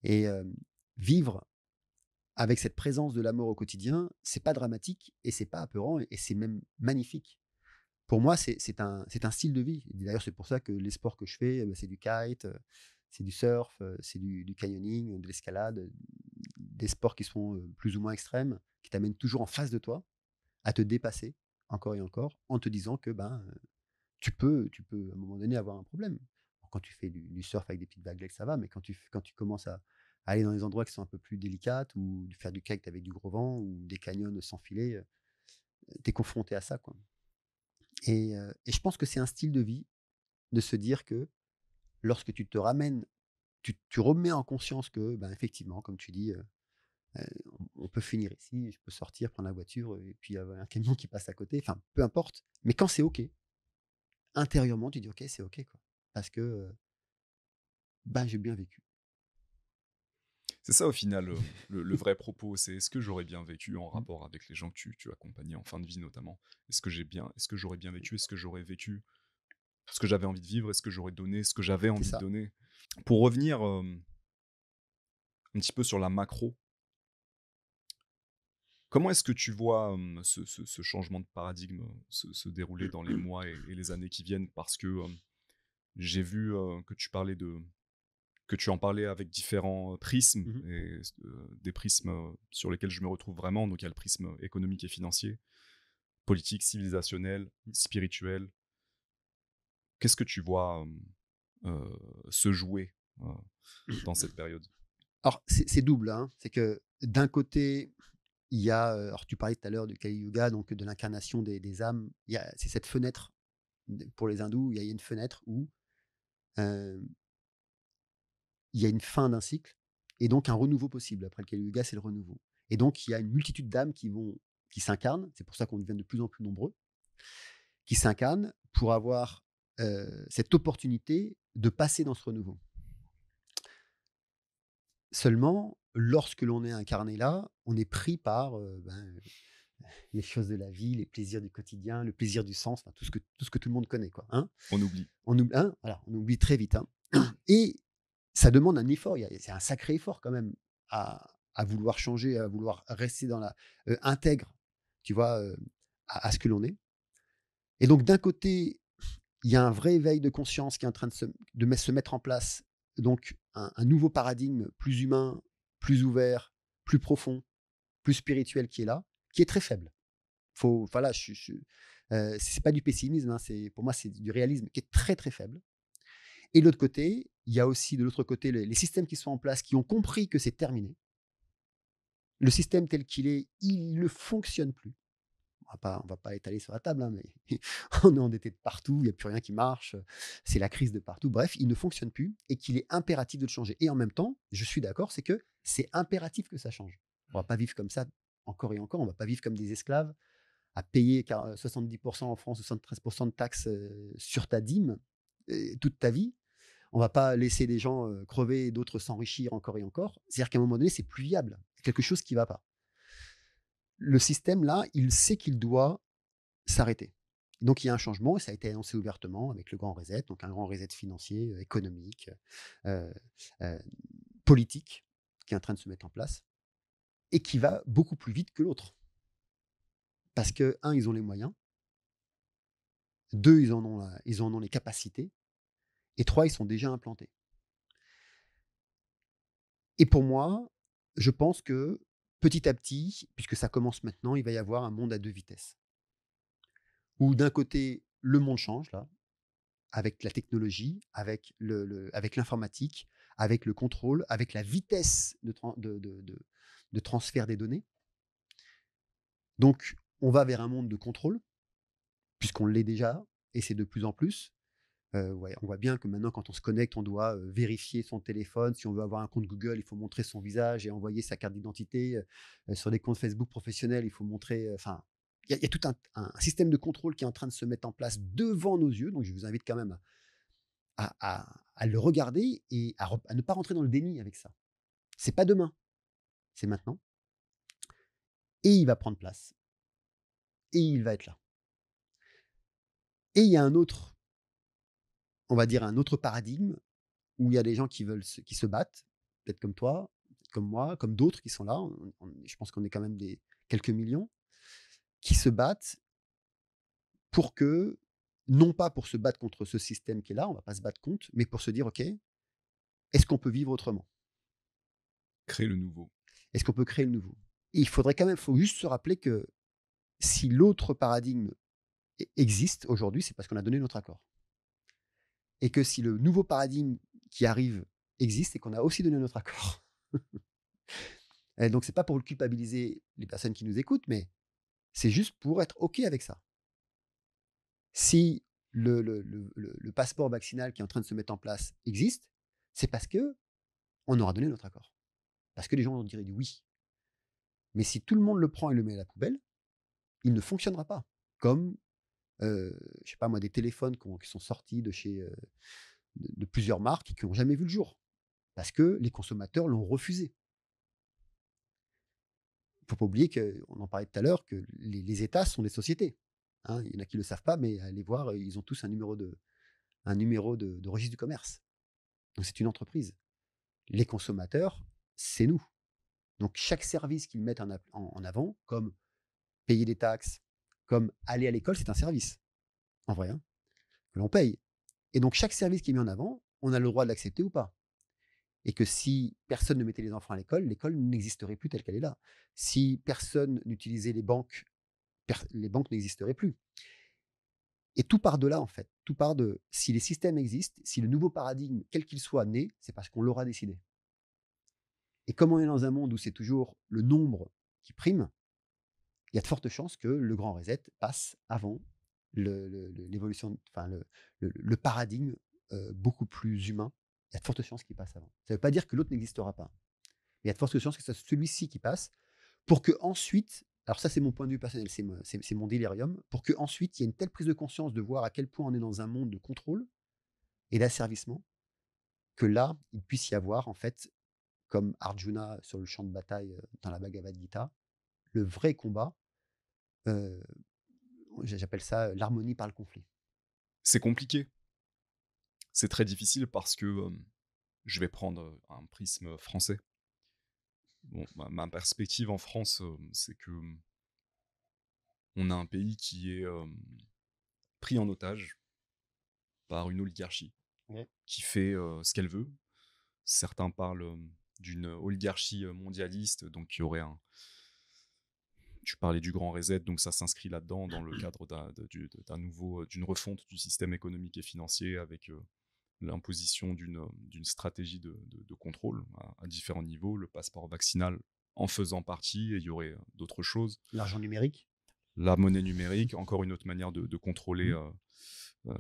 Et vivre avec cette présence de la mort au quotidien, c'est pas dramatique et c'est pas apeurant et c'est même magnifique. Pour moi, c'est un style de vie. Et d'ailleurs, c'est pour ça que les sports que je fais, c'est du kite, c'est du surf, c'est du canyoning, de l'escalade, des sports qui sont, plus ou moins extrêmes, qui t'amènent toujours en face de toi, à te dépasser encore et encore, en te disant que, ben, tu peux à un moment donné avoir un problème. Quand tu fais du surf avec des petites vaguelettes, ça va, mais quand tu commences aller dans des endroits qui sont un peu plus délicates ou de faire du kayak avec du gros vent ou des canyons sans filet, tu es confronté à ça, quoi. Et je pense que c'est un style de vie de se dire que lorsque tu te ramènes, tu remets en conscience que, ben, effectivement, comme tu dis, on peut finir ici, je peux sortir, prendre la voiture et puis il y a un camion qui passe à côté, enfin, peu importe. Mais quand c'est OK, intérieurement, tu dis: «OK, c'est OK, quoi». Parce que, ben, j'ai bien vécu. C'est ça au final, le vrai propos, c'est est-ce que j'aurais bien vécu en Mmh. rapport avec les gens que tu accompagnais en fin de vie notamment? Est-ce que j'aurais bien vécu? Est-ce que j'aurais vécu ce que j'avais envie de vivre? Est-ce que j'aurais donné ce que j'avais C'est envie de ça. donner? Pour revenir, un petit peu sur la macro, comment est-ce que tu vois, ce changement de paradigme, se dérouler dans les mois et les années qui viennent? Parce que, j'ai vu, que tu en parlais avec différents, prismes Mmh. et des prismes, sur lesquels je me retrouve vraiment. Donc il y a le prisme économique et financier, politique, civilisationnel, spirituel. Qu'est-ce que tu vois, se jouer, dans cette période? Alors c'est double, hein. C'est que d'un côté, il y a, alors tu parlais tout à l'heure du Kali Yuga, donc de l'incarnation des âmes. C'est cette fenêtre pour les hindous, il y a une fenêtre où, heu, il y a une fin d'un cycle et donc un renouveau possible. Après le Kali Yuga, c'est le renouveau et donc il y a une multitude d'âmes qui s'incarnent, c'est pour ça qu'on devient de plus en plus nombreux, qui s'incarnent pour avoir, cette opportunité de passer dans ce renouveau. Seulement, lorsque l'on est incarné là, on est pris par, les choses de la vie, les plaisirs du quotidien, le plaisir du sens, enfin tout ce que tout le monde connaît, quoi, hein. On oublie. On oublie très vite, hein. Et ça demande un effort, c'est un sacré effort quand même à vouloir changer, à vouloir rester dans intègre, tu vois, à ce que l'on est. Et donc d'un côté, il y a un vrai éveil de conscience qui est en train se mettre en place, donc un nouveau paradigme plus humain, plus ouvert, plus profond, plus spirituel qui est là, qui est très faible. Voilà, c'est pas du pessimisme, hein, pour moi, c'est du réalisme qui est très, très faible. Et de l'autre côté, il y a aussi de l'autre côté les systèmes qui sont en place, qui ont compris que c'est terminé. Le système tel qu'il est, il ne fonctionne plus. On va pas étaler sur la table, hein, mais on est endetté de partout, il n'y a plus rien qui marche, c'est la crise de partout. Bref, il ne fonctionne plus et qu'il est impératif de le changer. Et en même temps, je suis d'accord, c'est que c'est impératif que ça change. On va pas vivre comme ça encore et encore, on va pas vivre comme des esclaves à payer 70% en France, 73% de taxes sur ta dîme toute ta vie. On va pas laisser des gens crever et d'autres s'enrichir encore et encore. C'est-à-dire qu'à un moment donné, c'est plus viable. C'est quelque chose qui va pas. Le système, là, il sait qu'il doit s'arrêter. Donc il y a un changement et ça a été annoncé ouvertement avec le grand reset, donc un grand reset financier, économique, heu heu, politique qui est en train de se mettre en place et qui va beaucoup plus vite que l'autre. Parce que un, ils ont les moyens, 2, ils en ont les capacités et 3, ils sont déjà implantés. Et pour moi, je pense que petit à petit, puisque ça commence maintenant, il va y avoir un monde à 2 vitesses. Où d'un côté, le monde change là, avec la technologie, avec l'informatique, avec le contrôle, avec la vitesse de transfert des données. Donc on va vers un monde de contrôle, puisqu'on l'est déjà et c'est de plus en plus. Ouais, on voit bien que maintenant quand on se connecte, on doit, vérifier son téléphone. Si on veut avoir un compte Google, il faut montrer son visage et envoyer sa carte d'identité. Sur des comptes Facebook professionnels, il faut montrer, enfin, il y a tout un système de contrôle qui est en train de se mettre en place devant nos yeux. Donc je vous invite quand même à le regarder et à ne pas rentrer dans le déni avec ça. C'est pas demain, c'est maintenant et il va prendre place et il va être là. Et il y a on va dire un autre paradigme où il y a des gens qui se battent, peut-être comme toi, comme moi, comme d'autres qui sont là. Je pense qu'on est quand même quelques millions qui se battent pour que, non pas pour se battre contre ce système qui est là, on va pas se battre contre, mais pour se dire: «OK, est-ce qu'on peut vivre autrement? Créer le nouveau. Est-ce qu'on peut créer le nouveau?» Et faut juste se rappeler que si l'autre paradigme existe aujourd'hui, c'est parce qu'on a donné notre accord. Et que si le nouveau paradigme qui arrive existe, c'est qu'on a aussi donné notre accord. Et donc c'est pas pour culpabiliser les personnes qui nous écoutent, mais c'est juste pour être OK avec ça. Si le passeport vaccinal qui est en train de se mettre en place existe, c'est parce que on aura donné notre accord. Parce que les gens ont dit oui. Mais si tout le monde le prend et le met à la poubelle, il ne fonctionnera pas. Comme, je sais pas moi, des téléphones qui sont sortis de chez, de plusieurs marques et qui n'ont jamais vu le jour. Parce que les consommateurs l'ont refusé. Il ne faut pas oublier qu'on en parlait tout à l'heure, que les États sont des sociétés. Hein. Il y en a qui ne le savent pas, mais allez voir, ils ont tous un numéro de registre du commerce. Donc c'est une entreprise. Les consommateurs, c'est nous. Donc chaque service qu'ils mettent en avant, comme payer des taxes, comme aller à l'école, c'est un service, en vrai, hein, que l'on paye. Et donc chaque service qui est mis en avant, on a le droit de l'accepter ou pas. Et que si personne ne mettait les enfants à l'école n'existerait plus telle qu'elle est là. Si personne n'utilisait les banques n'existeraient plus. Et tout part de là, en fait. Tout part de si les systèmes existent, si le nouveau paradigme, quel qu'il soit, naît, c'est parce qu'on l'aura décidé. Et comme on est dans un monde où c'est toujours le nombre qui prime, il y a de fortes chances que le grand reset passe avant l'évolution, enfin le paradigme beaucoup plus humain. Il y a de fortes chances qu'il passe avant. Ça ne veut pas dire que l'autre n'existera pas. Il y a de fortes chances que ce soit celui-ci qui passe pour que ensuite, alors ça c'est mon point de vue personnel, c'est mon délirium, pour que ensuite il y ait une telle prise de conscience de voir à quel point on est dans un monde de contrôle et d'asservissement que là, il puisse y avoir en fait, comme Arjuna sur le champ de bataille dans la Bhagavad Gita, le vrai combat. euh, J'appelle ça l'harmonie par le conflit. C'est compliqué. C'est très difficile parce que je vais prendre un prisme français. Bon, ma perspective en France, c'est que on a un pays qui est pris en otage par une oligarchie Ouais. qui fait ce qu'elle veut. Certains parlent d'une oligarchie mondialiste, donc il y aurait un. Tu parlais du grand reset, donc ça s'inscrit là-dedans dans le cadre d'une refonte du système économique et financier avec l'imposition d'une stratégie de contrôle à différents niveaux, le passeport vaccinal en faisant partie, et il y aurait d'autres choses. L'argent numérique. La monnaie numérique, encore une autre manière de contrôler euh,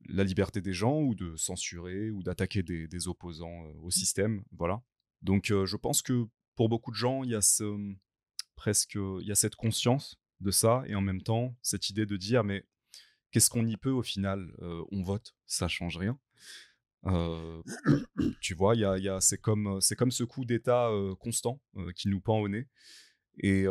la liberté des gens ou de censurer ou d'attaquer des opposants au système. Voilà. Donc je pense que pour beaucoup de gens, il y a il y a cette conscience de ça et en même temps cette idée de dire mais qu'est-ce qu'on y peut au final. On vote, ça change rien. Euh, Tu vois, c'est comme ce coup d'État constant qui nous pend au nez. Et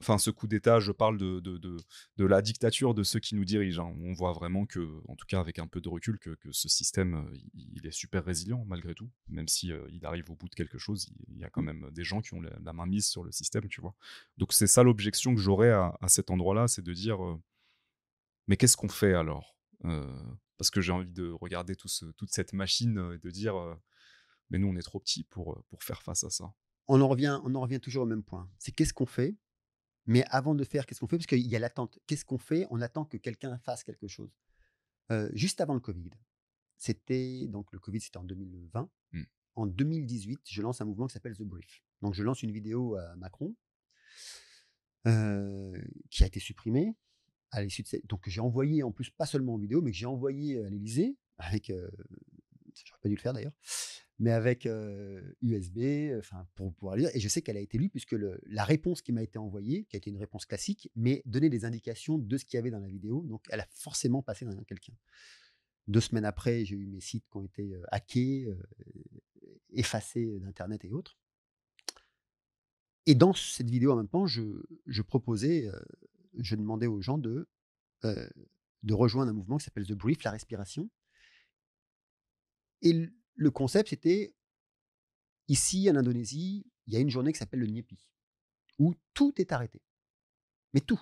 enfin, ce coup d'État, je parle de la dictature de ceux qui nous dirigent. Hein. On voit vraiment que, en tout cas avec un peu de recul, que ce système, il est super résilient malgré tout. Même si il arrive au bout de quelque chose, il y a quand même des gens qui ont la main mise sur le système, tu vois. Donc c'est ça l'objection que j'aurais à cet endroit-là, c'est de dire, mais qu'est-ce qu'on fait alors parce que j'ai envie de regarder toute cette machine et de dire mais nous on est trop petits pour faire face à ça. On en revient toujours au même point. C'est qu'est-ce qu'on fait. Mais avant de faire, qu'est-ce qu'on fait? Parce qu'il y a l'attente. Qu'est-ce qu'on fait? On attend que quelqu'un fasse quelque chose. Juste avant le Covid, donc le Covid, c'était en 2020. Mm. En 2018, je lance un mouvement qui s'appelle The Brief. Donc je lance une vidéo à Macron qui a été supprimée à l'issue de cette. Donc j'ai envoyé, en plus, pas seulement en vidéo, mais que j'ai envoyé à l'Élysée avec. J'aurais pas dû le faire d'ailleurs, mais avec USB, enfin pour pouvoir lire. Et je sais qu'elle a été lue puisque la réponse qui m'a été envoyée, qui a été une réponse classique, mais donnait des indications de ce qu'il y avait dans la vidéo. Donc elle a forcément passé dans quelqu'un. 2 semaines après, j'ai eu mes sites qui ont été hackés, effacés d'internet et autres. Et dans cette vidéo, en même temps, je proposais, je demandais aux gens euh, de rejoindre un mouvement qui s'appelle The Brief, la respiration. Et le concept, c'était ici en Indonésie, il y a une journée qui s'appelle le Nyepi, où tout est arrêté. Mais tout.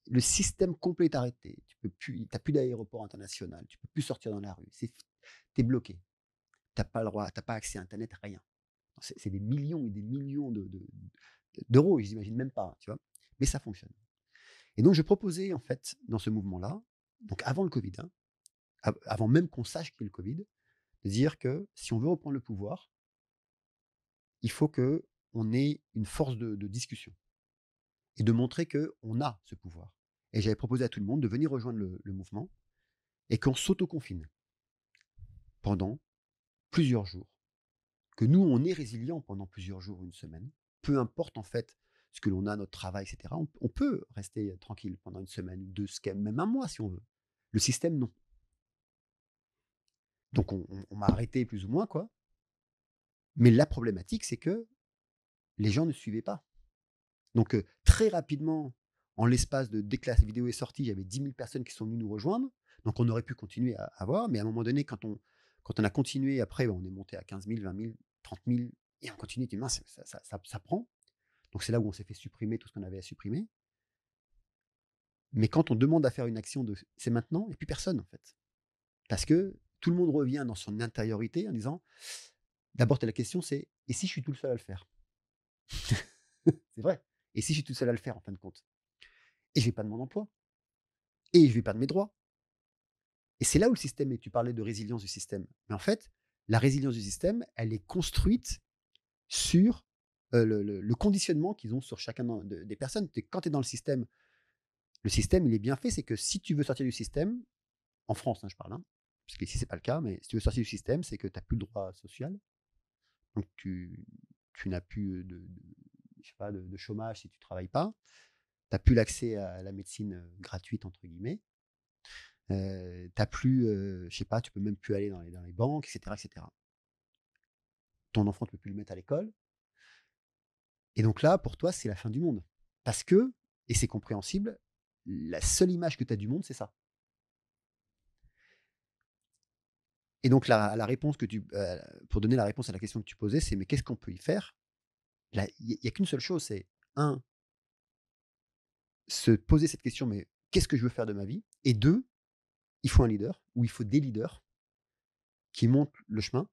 Le système complet est arrêté. Tu n'as plus d'aéroport international, tu peux plus sortir dans la rue. Tu es bloqué. Tu n'as pas le droit, tu n'as pas accès à Internet, rien. C'est des millions et des millions d'euros, je n'imagine même pas, tu vois. Mais ça fonctionne. Et donc je proposais en fait dans ce mouvement-là, donc avant le Covid, hein, avant même qu'on sache qu'il y ait le Covid, de dire que si on veut reprendre le pouvoir, il faut qu'on ait une force de discussion et de montrer qu'on a ce pouvoir. Et j'avais proposé à tout le monde de venir rejoindre le mouvement et qu'on s'autoconfine pendant plusieurs jours. Que nous, on est résilient pendant plusieurs jours ou une semaine. Peu importe en fait ce que l'on a, notre travail, etc. On peut rester tranquille pendant une semaine, 2, même un mois si on veut. Le système, non. Donc on m'a arrêté plus ou moins, quoi. Mais la problématique, c'est que les gens ne suivaient pas. Donc très rapidement, en l'espace de dès que la vidéo est sortie, il y avait 10 000 personnes qui sont venues nous rejoindre. Donc on aurait pu continuer à voir, mais à un moment donné, quand on a continué, après, on est monté à 15 000, 20 000, 30 000, et on continue, tu dis, mince, ça prend. Donc c'est là où on s'est fait supprimer tout ce qu'on avait à supprimer. Mais quand on demande à faire une action de c'est maintenant, il n'y a plus personne en fait. Parce que tout le monde revient dans son intériorité en disant, d'abord, la question c'est, et si je suis tout le seul à le faire? C'est vrai. Et si je suis tout seul à le faire en fin de compte? Et je vais perdre mon emploi, et je vais perdre mes droits. Et c'est là où le système est. Tu parlais de résilience du système. Mais en fait, la résilience du système, elle est construite sur le conditionnement qu'ils ont sur chacun des personnes. Quand tu es dans le système, il est bien fait. C'est que si tu veux sortir du système, en France, hein, je parle, hein, parce qu'ici, c'est pas le cas, mais si tu veux sortir du système, c'est que tu n'as plus de droit social. Donc, tu n'as plus je sais pas, de chômage si tu ne travailles pas. Tu n'as plus l'accès à la médecine gratuite, entre guillemets. T'as plus, je sais pas, tu peux même plus aller dans les banques, etc., etc. Ton enfant, tu peux plus le mettre à l'école. Et donc là, pour toi, c'est la fin du monde. Parce que, et c'est compréhensible, la seule image que tu as du monde, c'est ça. Et donc la réponse pour donner la réponse à la question que tu posais, c'est mais qu'est-ce qu'on peut y faire? Il n'y a qu'une seule chose, c'est un, se poser cette question, mais qu'est-ce que je veux faire de ma vie? Et deux, il faut un leader, ou il faut des leaders qui montrent le chemin,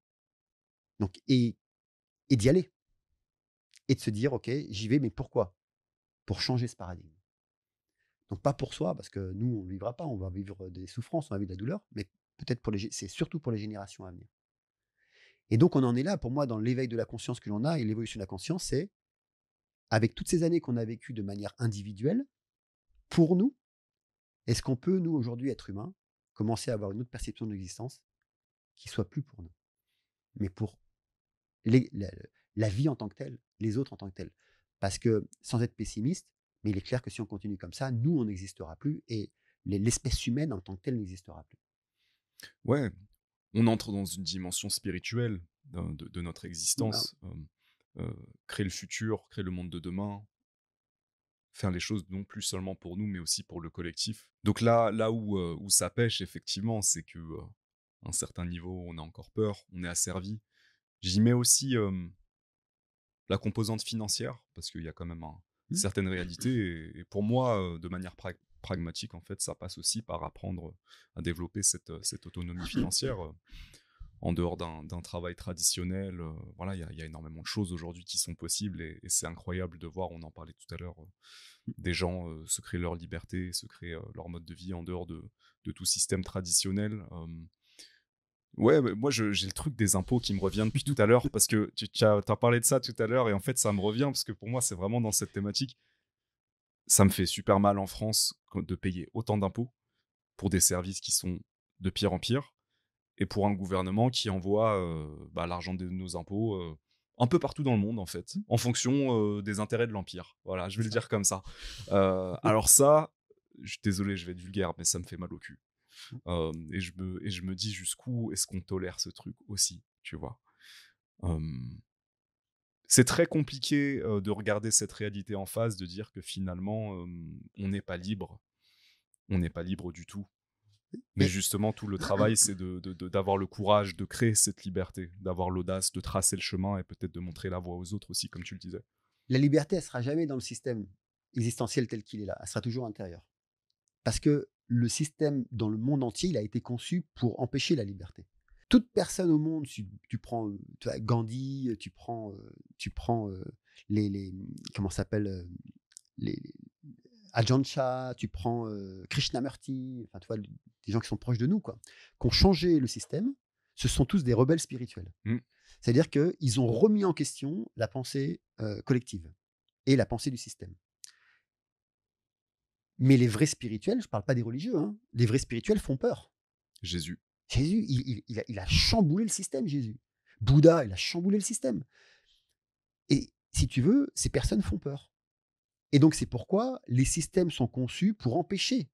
donc, et d'y aller. Et de se dire, OK, j'y vais, mais pourquoi? Pour changer ce paradigme. Donc pas pour soi, parce que nous, on ne vivra pas, on va vivre des souffrances, on va vivre de la douleur, mais peut-être c'est surtout pour les générations à venir. Et donc on en est là, pour moi, dans l'éveil de la conscience que l'on a et l'évolution de la conscience, c'est avec toutes ces années qu'on a vécues de manière individuelle, pour nous, est-ce qu'on peut, nous, aujourd'hui, être humains, commencer à avoir une autre perception de l'existence qui soit plus pour nous, mais pour les- la, la vie en tant que telle, les autres en tant que tels. Parce que, sans être pessimiste, mais il est clair que si on continue comme ça, nous, on n'existera plus et l'espèce humaine en tant que telle n'existera plus. Ouais, on entre dans une dimension spirituelle de notre Bah, existence. Créer le futur, créer le monde de demain, faire les choses non plus seulement pour nous, mais aussi pour le collectif. Donc là où ça pêche, effectivement, c'est que à un certain niveau, on a encore peur, on est asservi. J'y mets aussi la composante financière, parce qu'il y a quand même hmm. certaines réalités. Et pour moi, de manière pragmatique, en fait, ça passe aussi par apprendre à développer cette autonomie financière. En dehors d'un travail traditionnel, voilà, il y a énormément de choses aujourd'hui qui sont possibles et c'est incroyable de voir, on en parlait tout à l'heure, des gens se créer leur liberté, se créer leur mode de vie en dehors de tout système traditionnel. Ouais, moi j'ai le truc des impôts qui me revient depuis tout à l'heure parce que tu as parlé de ça tout à l'heure et en fait ça me revient parce que pour moi c'est vraiment dans cette thématique. Ça me fait super mal en France de payer autant d'impôts pour des services qui sont de pire en pire et pour un gouvernement qui envoie l'argent de nos impôts un peu partout dans le monde en fait, en fonction des intérêts de l'empire. Voilà, je vais le Ça. dire comme ça. Alors ça, je suis désolé, je vais être vulgaire, mais ça me fait mal au cul. Et je me dis jusqu'où est-ce qu'on tolère ce truc aussi, tu vois. Euh, c'est très compliqué de regarder cette réalité en face, de dire que finalement, on n'est pas libre. On n'est pas libre du tout. Mais Mais justement, tout le travail, c'est d'avoir le courage de créer cette liberté, d'avoir l'audace de tracer le chemin et peut-être de montrer la voie aux autres aussi, comme tu le disais. la liberté, elle sera jamais dans le système existentiel tel qu'il est là. Elle sera toujours intérieure. Parce que le système, dans le monde entier, il a été conçu pour empêcher la liberté. Toute personne au monde, tu prends Gandhi, tu prends les comment ça s'appelle les Ajahn Chah, tu prends Krishnamurti, enfin tu vois des gens qui sont proches de nous quoi, qui ont changé le système. Ce sont tous des rebelles spirituels. Mm. C'est-à-dire qu'ils ont remis en question la pensée collective et la pensée du système. Mais les vrais spirituels, je ne parle pas des religieux, hein, les vrais spirituels font peur. Jésus. Jésus, il a chamboulé le système, Jésus. Bouddha, il a chamboulé le système. Et si tu veux, ces personnes font peur. Et donc, c'est pourquoi les systèmes sont conçus pour empêcher.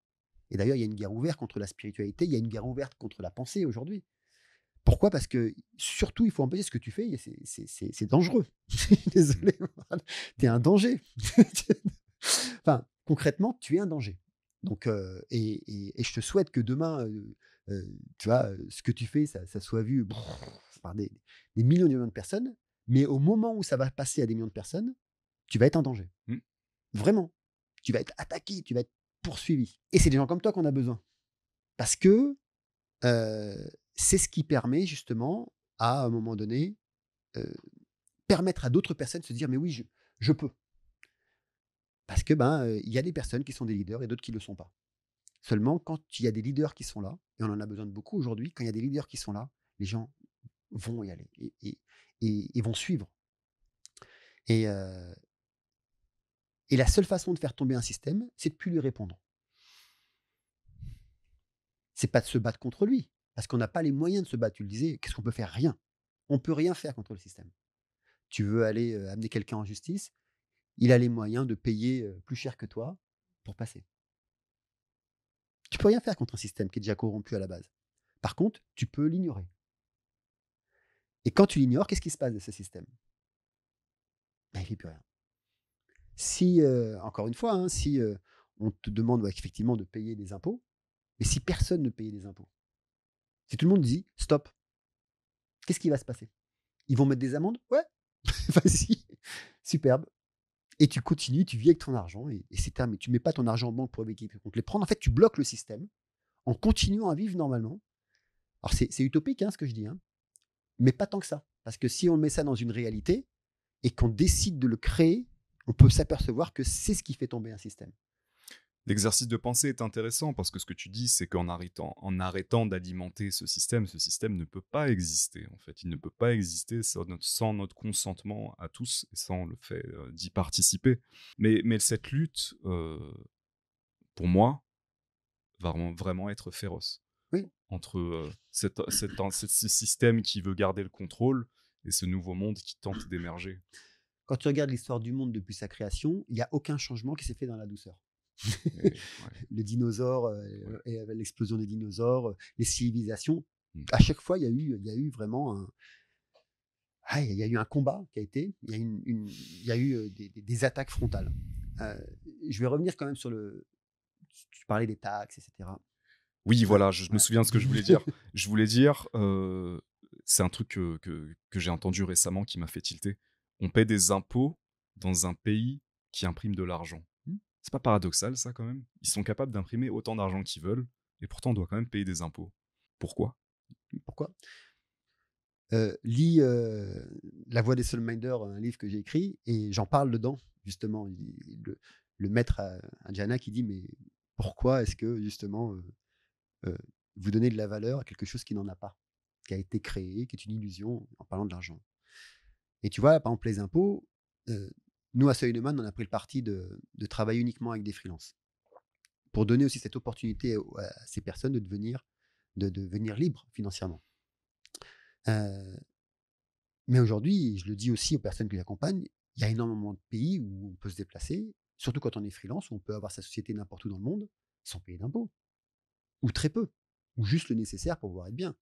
Et d'ailleurs, il y a une guerre ouverte contre la spiritualité, il y a une guerre ouverte contre la pensée aujourd'hui. Pourquoi? Parce que surtout, il faut empêcher ce que tu fais, et c'est dangereux. Mmh. Désolé, tu es un danger. Enfin, concrètement, tu es un danger. Donc, et je te souhaite que demain, tu vois, ce que tu fais, ça soit vu par des millions et des millions de personnes, mais au moment où ça va passer à des millions de personnes, tu vas être en danger. Mmh. Vraiment. Tu vas être attaqué, tu vas être poursuivi. Et c'est des gens comme toi qu'on a besoin. Parce que c'est ce qui permet justement, à un moment donné, heu, permettre à d'autres personnes de se dire: «Mais oui, je peux». Parce que, ben, il y a des personnes qui sont des leaders et d'autres qui ne le sont pas. Seulement quand il y a des leaders qui sont là, et on en a besoin de beaucoup aujourd'hui, quand il y a des leaders qui sont là, les gens vont y aller et vont suivre. Et la seule façon de faire tomber un système, c'est de plus lui répondre. C'est pas de se battre contre lui, parce qu'on n'a pas les moyens de se battre. Tu le disais, qu'est-ce qu'on peut faire? Rien. On peut rien faire contre le système. Tu veux aller, amener quelqu'un en justice, il a les moyens de payer, plus cher que toi pour passer. Tu peux rien faire contre un système qui est déjà corrompu à la base. Par contre, tu peux l'ignorer. Et quand tu l'ignores, qu'est-ce qui se passe de ce système? Ben, il fait plus rien. Si, encore une fois, hein, si, on te demande, ouais, effectivement de payer des impôts, mais si personne ne payait des impôts, si tout le monde dit: «Stop», qu'est-ce qui va se passer? Ils vont mettre des amendes? Ouais, vas-y, superbe. Et tu continues, tu vis avec ton argent, et c'est terminé. Tu mets pas ton argent en banque pour éviter qu'on te les prenne. En fait, tu bloques le système en continuant à vivre normalement. Alors c'est utopique, hein, ce que je dis, hein, mais pas tant que ça. Parce que si on met ça dans une réalité et qu'on décide de le créer, on peut s'apercevoir que c'est ce qui fait tomber un système. L'exercice de pensée est intéressant parce que ce que tu dis, c'est qu'en arrêtant d'alimenter ce système ne peut pas exister, en fait. Il ne peut pas exister sans notre consentement à tous et sans le fait, d'y participer. Mais cette lutte, pour moi, va vraiment être féroce Oui, entre, ce système qui veut garder le contrôle et ce nouveau monde qui tente d'émerger. quand tu regardes l'histoire du monde depuis sa création, il y a aucun changement qui s'est fait dans la douceur. Et ouais, Le dinosaure, ouais. et l'explosion des dinosaures, les civilisations, Mmh. à chaque fois, il y a eu vraiment il y a eu un combat qui a été, il y a eu, des attaques frontales. Je vais revenir quand même sur tu parlais des taxes et cetera. Oui, Ouais, voilà, je me ouais. souviens de ce que je voulais dire. Je voulais dire, c'est un truc que j'ai entendu récemment qui m'a fait tilter. On paie des impôts dans un pays qui imprime de l'argent. C'est pas paradoxal ça quand même? Ils sont capables d'imprimer autant d'argent qu'ils veulent et pourtant on doit quand même payer des impôts. Pourquoi? Pourquoi? Lis, La Voix des Soulminders, un livre que j'ai écrit, et j'en parle dedans, justement. Le maître Adjana qui dit: «Mais pourquoi est-ce que justement, heu, vous donnez de la valeur à quelque chose qui n'en a pas, qui a été créé, qui est une illusion», en parlant de l'argent. Et tu vois, par exemple, les impôts, nous, à Seuil-Neumann, on a pris le parti de travailler uniquement avec des freelances, pour donner aussi cette opportunité à ces personnes de devenir libres financièrement. Heu, mais aujourd'hui, je le dis aussi aux personnes que j'accompagne, il y a énormément de pays où on peut se déplacer, surtout quand on est freelance, où on peut avoir sa société n'importe où dans le monde, sans payer d'impôts, ou très peu, ou juste le nécessaire pour pouvoir être bien.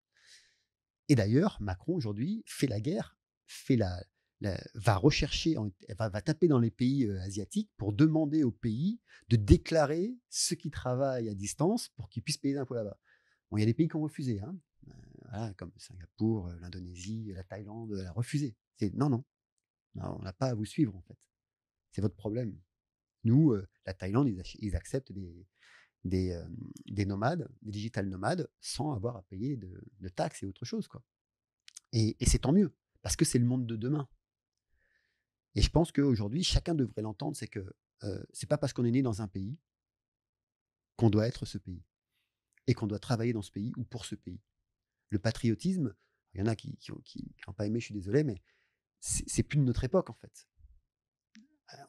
Et d'ailleurs, Macron aujourd'hui fait la guerre, fait va rechercher, va taper dans les pays asiatiques pour demander aux pays de déclarer ceux qui travaillent à distance pour qu'ils puissent payer d'impôts là-bas. Bon, il y a des pays qui ont refusé, hein, voilà, comme Singapour, l'Indonésie, la Thaïlande, elle a refusé. C'est non, non, non, on n'a pas à vous suivre en fait. C'est votre problème. Nous, la Thaïlande, ils acceptent des nomades, des digital nomades, sans avoir à payer de taxes et autre chose, quoi. Et c'est tant mieux, parce que c'est le monde de demain. Et je pense qu'aujourd'hui, chacun devrait l'entendre, c'est que c'est pas parce qu'on est né dans un pays qu'on doit être ce pays et qu'on doit travailler dans ce pays ou pour ce pays. Le patriotisme, Il y en a qui ont pas aimé, je suis désolé, mais c'est plus de notre époque, en fait.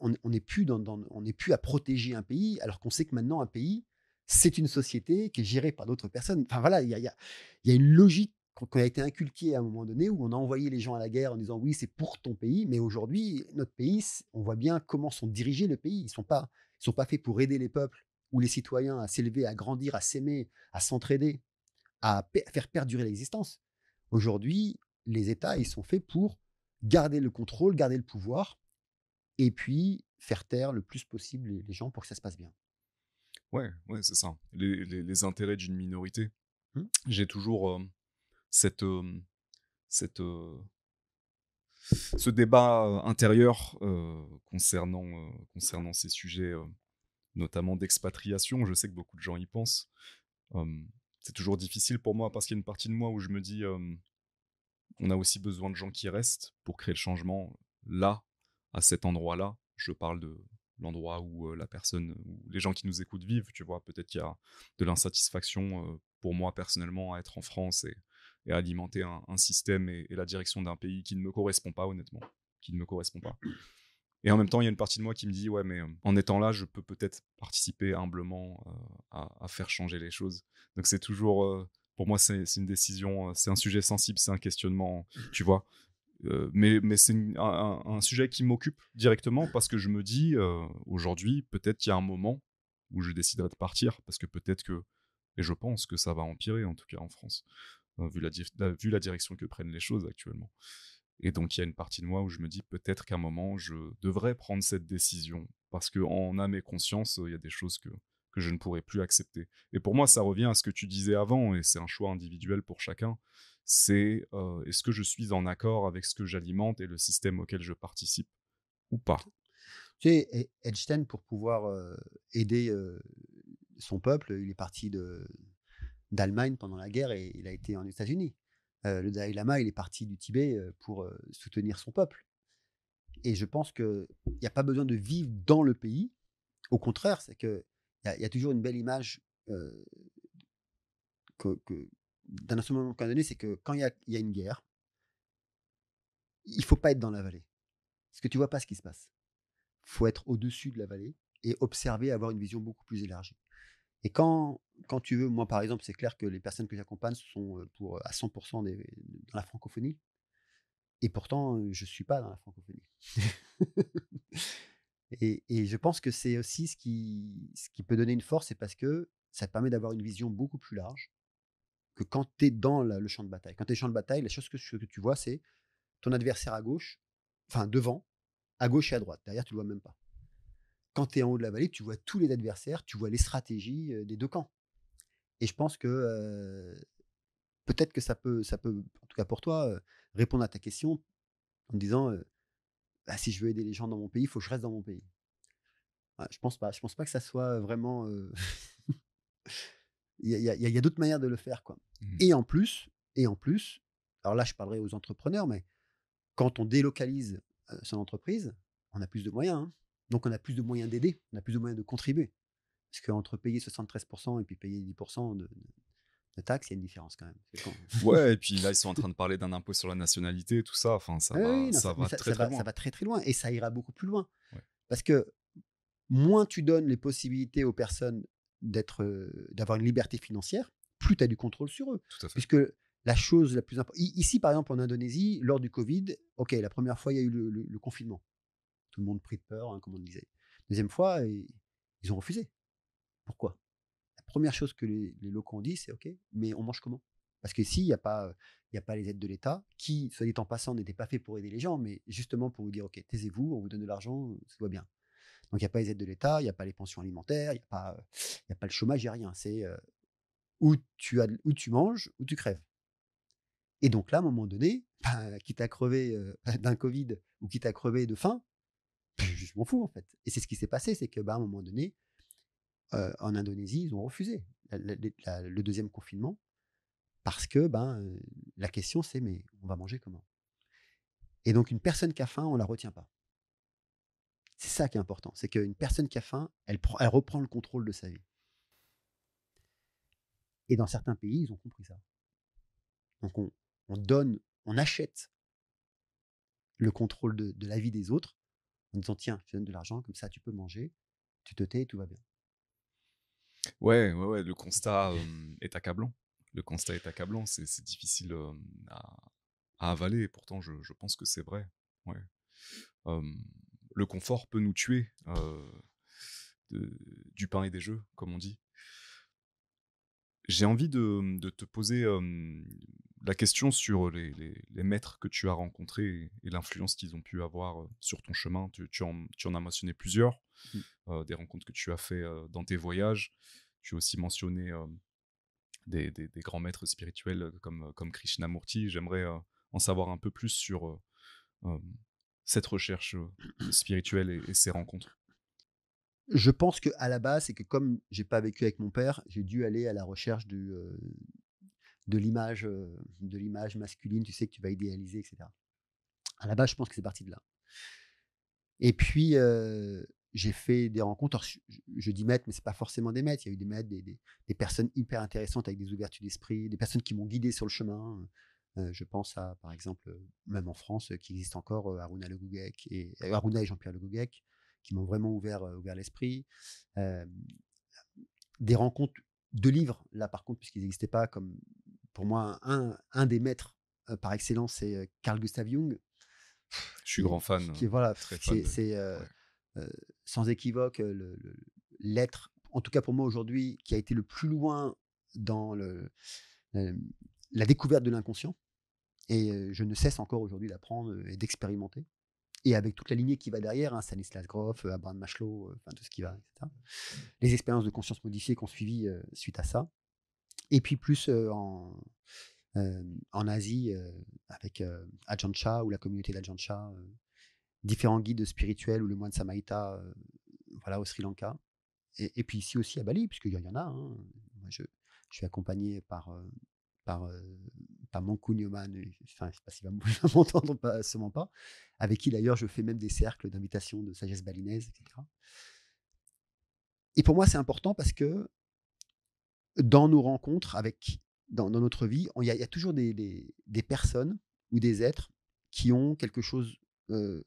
On n'est plus on n'est plus à protéger un pays, alors qu'on sait que maintenant, un pays, c'est une société qui est gérée par d'autres personnes. Enfin voilà, il y a une logique qui a été inculquée à un moment donné où on a envoyé les gens à la guerre en disant oui, c'est pour ton pays, mais aujourd'hui, notre pays, on voit bien comment sont dirigés le pays. Ils sont pas faits pour aider les peuples ou les citoyens à s'élever, à grandir, à s'aimer, à s'entraider, à faire perdurer l'existence. Aujourd'hui, les États, ils sont faits pour garder le contrôle, garder le pouvoir et puis faire taire le plus possible les gens pour que ça se passe bien. Ouais, ouais, c'est ça. Les intérêts d'une minorité. Mmh. J'ai toujours cette, cette, ce débat intérieur concernant ces sujets, notamment d'expatriation. Je sais que beaucoup de gens y pensent. C'est toujours difficile pour moi parce qu'il y a une partie de moi où je me dis, on a aussi besoin de gens qui restent pour créer le changement là, à cet endroit-là. Je parle de l'endroit où la personne, où les gens qui nous écoutent vivent, tu vois. Peut-être qu'il y a de l'insatisfaction pour moi personnellement à être en France et à alimenter un système et la direction d'un pays qui ne me correspond pas, honnêtement. Qui ne me correspond pas. Et en même temps, il y a une partie de moi qui me dit, ouais, mais en étant là, je peux peut-être participer humblement à faire changer les choses. Donc c'est toujours, pour moi, c'est une décision, c'est un sujet sensible, c'est un questionnement, tu vois. Mais c'est un sujet qui m'occupe directement parce que je me dis, aujourd'hui, peut-être qu'il y a un moment où je déciderai de partir parce que peut-être que, et je pense que ça va empirer, en tout cas en France, vu la direction que prennent les choses actuellement. Et donc, il y a une partie de moi où je me dis peut-être qu'à un moment, je devrais prendre cette décision. Parce qu'en âme et conscience, il y a des choses que je ne pourrais plus accepter. Et pour moi, ça revient à ce que tu disais avant, et c'est un choix individuel pour chacun. C'est est-ce que je suis en accord avec ce que j'alimente et le système auquel je participe ou pas. Tu sais, Einstein, pour pouvoir aider son peuple, il est parti d'Allemagne pendant la guerre et il a été en États-Unis. Le Dalai Lama, il est parti du Tibet pour soutenir son peuple. Et je pense qu'il n'y a pas besoin de vivre dans le pays. Au contraire, c'est qu'il y a toujours une belle image d'un instrument qu'on a donné, c'est que quand il y a une guerre, il ne faut pas être dans la vallée. Parce que tu ne vois pas ce qui se passe. Il faut être au-dessus de la vallée et observer, avoir une vision beaucoup plus élargie. Et quand tu veux, moi par exemple, c'est clair que les personnes que j'accompagne sont à 100% dans la francophonie. Et pourtant, je ne suis pas dans la francophonie. Et je pense que c'est aussi ce qui peut donner une force, c'est parce que ça te permet d'avoir une vision beaucoup plus large que quand tu es dans le champ de bataille. Quand tu es champ de bataille, la chose que tu vois, c'est ton adversaire à gauche, enfin devant, à gauche et à droite. Derrière, tu ne le vois même pas. Quand tu es en haut de la vallée, tu vois tous les adversaires, tu vois les stratégies des deux camps. Et je pense que peut-être que ça peut, en tout cas pour toi, répondre à ta question en me disant bah, si je veux aider les gens dans mon pays, il faut que je reste dans mon pays. Ouais, je pense pas. Je pense pas que ça soit vraiment. Il y a d'autres manières de le faire, quoi. Mhm. Et en plus, et en plus, alors là, je parlerai aux entrepreneurs, mais quand on délocalise son entreprise, on a plus de moyens. Hein. Donc, on a plus de moyens d'aider, on a plus de moyens de contribuer. Parce qu'entre payer 73% et puis payer 10% de taxes, il y a une différence quand même. Ouais, et puis là, ils sont en train de parler d'un impôt sur la nationalité, tout ça. Enfin, Ah oui, non, ça mais va très très ça loin. va très très loin et ça ira beaucoup plus loin. Ouais, Parce que moins tu donnes les possibilités aux personnes d'avoir une liberté financière, plus tu as du contrôle sur eux. tout à fait. Puisque la chose la plus importante. Ici, par exemple, en Indonésie, lors du Covid, ok, la première fois, il y a eu le confinement. Tout le monde prit de peur, hein, comme on disait. Deuxième fois, ils ont refusé. Pourquoi? La première chose que les locaux ont dit, c'est ok, mais on mange comment? Parce qu'ici, il y a pas les aides de l'État, qui, soit dit en passant, n'étaient pas faits pour aider les gens, mais justement pour vous dire, ok, taisez-vous, on vous donne de l'argent, ça va bien. Donc, il n'y a pas les aides de l'État, il n'y a pas les pensions alimentaires, il y a pas le chômage, il n'y a rien. C'est où tu manges, où tu crèves. Et donc là, à un moment donné, bah, quitte à crever d'un Covid ou quitte à crever de faim, je m'en fous en fait. Et c'est ce qui s'est passé, c'est que bah, à un moment donné, en Indonésie, ils ont refusé le deuxième confinement parce que ben, la question c'est mais on va manger comment? Et donc une personne qui a faim, on la retient pas. C'est ça qui est important, c'est qu'une personne qui a faim, elle reprend le contrôle de sa vie. Et dans certains pays, ils ont compris ça. Donc on achète le contrôle de la vie des autres en disant: «Tiens, je te donne de l'argent, comme ça tu peux manger, tu te tais et tout va bien». Ouais, ouais, ouais, le constat, est accablant. Le constat est accablant, c'est difficile, à avaler et pourtant je pense que c'est vrai. Ouais. Hem, le confort peut nous tuer, de du pain et des jeux, comme on dit. J'ai envie de te poser, la question sur les maîtres que tu as rencontrés et l'influence qu'ils ont pu avoir, sur ton chemin. Tu en as mentionné plusieurs, Mmh. des rencontres que tu as fait, dans tes voyages. Tu as aussi mentionné, des grands maîtres spirituels, comme Krishnamurti. J'aimerais, en savoir un peu plus sur, hem, cette recherche, spirituelle et ces rencontres. Je pense qu'à la base, c'est que comme j'ai pas vécu avec mon père, j'ai dû aller à la recherche de l'image masculine, tu sais, que tu vas idéaliser et cetera. À la base, je pense que c'est parti de là. Et puis, j'ai fait des rencontres, alors je dis maîtres, mais c'est pas forcément des maîtres. Il y a eu des maîtres, des personnes hyper intéressantes avec des ouvertures d'esprit, des personnes qui m'ont guidé sur le chemin. Je pense à, par exemple, même en France, qui existe encore, Haruna Le Goguec et Haruna et Jean-Pierre Le Goguec, qui m'ont vraiment ouvert l'esprit. Hem, des rencontres de livres, là, par contre, puisqu'ils n'existaient pas, comme pour moi, un des maîtres, par excellence, c'est, Carl Gustav Jung, Je suis grand fan, qui est voilà, très fan de lui. c'est, Ouais. heu, sans équivoque, l'être, en tout cas pour moi aujourd'hui, qui a été le plus loin dans hem, la découverte de l'inconscient et je ne cesse encore aujourd'hui d'apprendre, et d'expérimenter et avec toute la lignée qui va derrière, hein, Stanislas Grof, Abraham Maslow, enfin tout ce qui va et cetera. Les expériences de conscience modifiée qu'on suivi, suite à ça et puis plus, en Asie, avec, Ajahn Chah ou la communauté d'Ajahn Chah, différents guides spirituels ou le moine Samaïta, voilà, au Sri Lanka et puis ici aussi à Bali, puisqu'il y en a, hein. Moi, je suis accompagné par, par Manku Nyoman, enfin, je sais pas s'il va il va m'entendre, pas sûrement pas, avec qui d'ailleurs je fais même des cercles d'invitation de sagesse balinaise et cetera et pour moi, c'est important parce que dans nos rencontres avec dans notre vie, il y a toujours des personnes ou des êtres qui ont quelque chose, heu,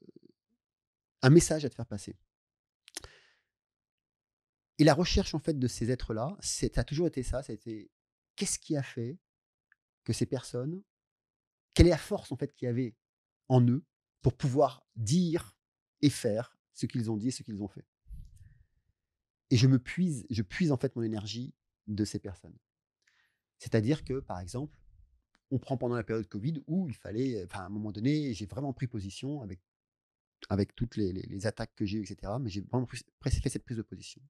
un message à te faire passer. Et la recherche en fait de ces êtres-là, ça a toujours été ça, ça a été: qu'est-ce qui a fait que ces personnes, quelle est la force en fait qu'il y avait en eux pour pouvoir dire et faire ce qu'ils ont dit et ce qu'ils ont fait? Et je puise en fait mon énergie de ces personnes. C'est-à-dire que, par exemple, on prend pendant la période Covid où il fallait, enfin à un moment donné, j'ai vraiment pris position avec toutes les attaques que j'ai eues et cetera, mais j'ai vraiment fait cette prise de position.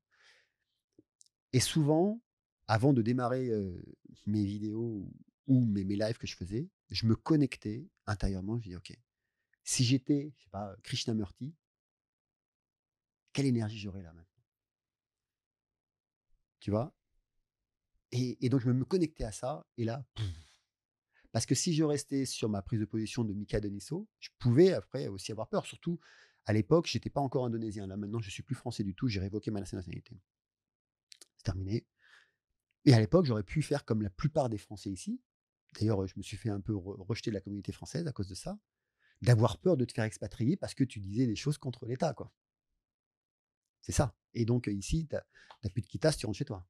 Et souvent, avant de démarrer, mes vidéos ou mes lives que je faisais, je me connectais intérieurement, je dis: «OK, si j'étais, je sais pas, Krishnamurti, quelle énergie j'aurais là maintenant?» Tu vois? Et donc je me connectais à ça et là, parce que si je restais sur ma prise de position de Mika Deniso, je pouvais après aussi avoir peur. Surtout à l'époque, j'étais pas encore indonésien. Là maintenant, je suis plus français du tout, j'ai révoqué ma nationalité. C'est terminé et à l'époque, j'aurais pu faire comme la plupart des Français ici. D'ailleurs, je me suis fait un peu rejeter de la communauté française à cause de ça. D'avoir peur de te faire expatrier parce que tu disais des choses contre l'État, quoi. C'est ça. Et donc, ici, tu as plus de quitas, tu rentres chez toi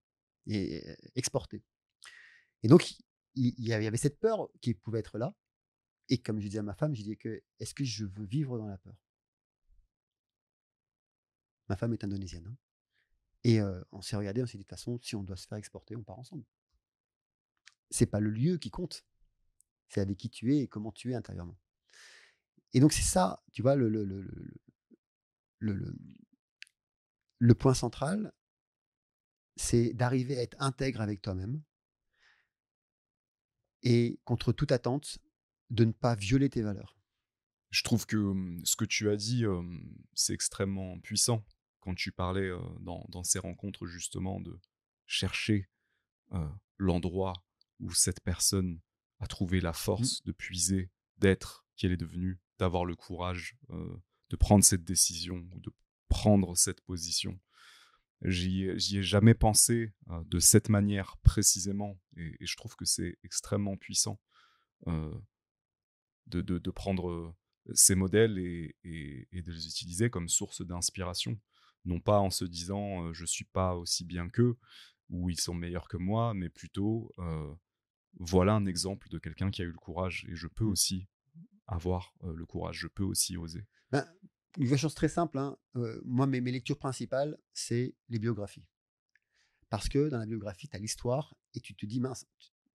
et exporté. Et donc, il y avait cette peur qui pouvait être là et comme je disais à ma femme, je disais que: «Est-ce que je veux vivre dans la peur?» Ma femme est indonésienne, hein et on s'est regardé, on s'est dit: «De toute façon, si on doit se faire exporter, on part ensemble». C'est pas le lieu qui compte, c'est avec qui tu es et comment tu es intérieurement. Et donc c'est ça, tu vois, le le le point central, c'est d'arriver à être intègre avec toi-même et contre toute attente, de ne pas violer tes valeurs. Je trouve que, ce que tu as dit, c'est extrêmement puissant quand tu parlais, dans ces rencontres justement de chercher, l'endroit où cette personne a trouvé la Mmh. force de puiser, d'être qui elle est devenue, d'avoir le courage, de prendre cette décision ou de prendre cette position. J'y ai jamais pensé, de cette manière précisément et je trouve que c'est extrêmement puissant. Heu de prendre ces modèles et de les utiliser comme source d'inspiration. Non pas en se disant je suis pas aussi bien qu'eux ou ils sont meilleurs que moi, mais plutôt voilà un exemple de quelqu'un qui a eu le courage et je peux Mmh. aussi avoir le courage, je peux aussi oser. Ben, une chose très simple, hein, moi mes lectures principales, c'est les biographies. Parce que dans la biographie, tu as l'histoire et tu te dis: «Mince»,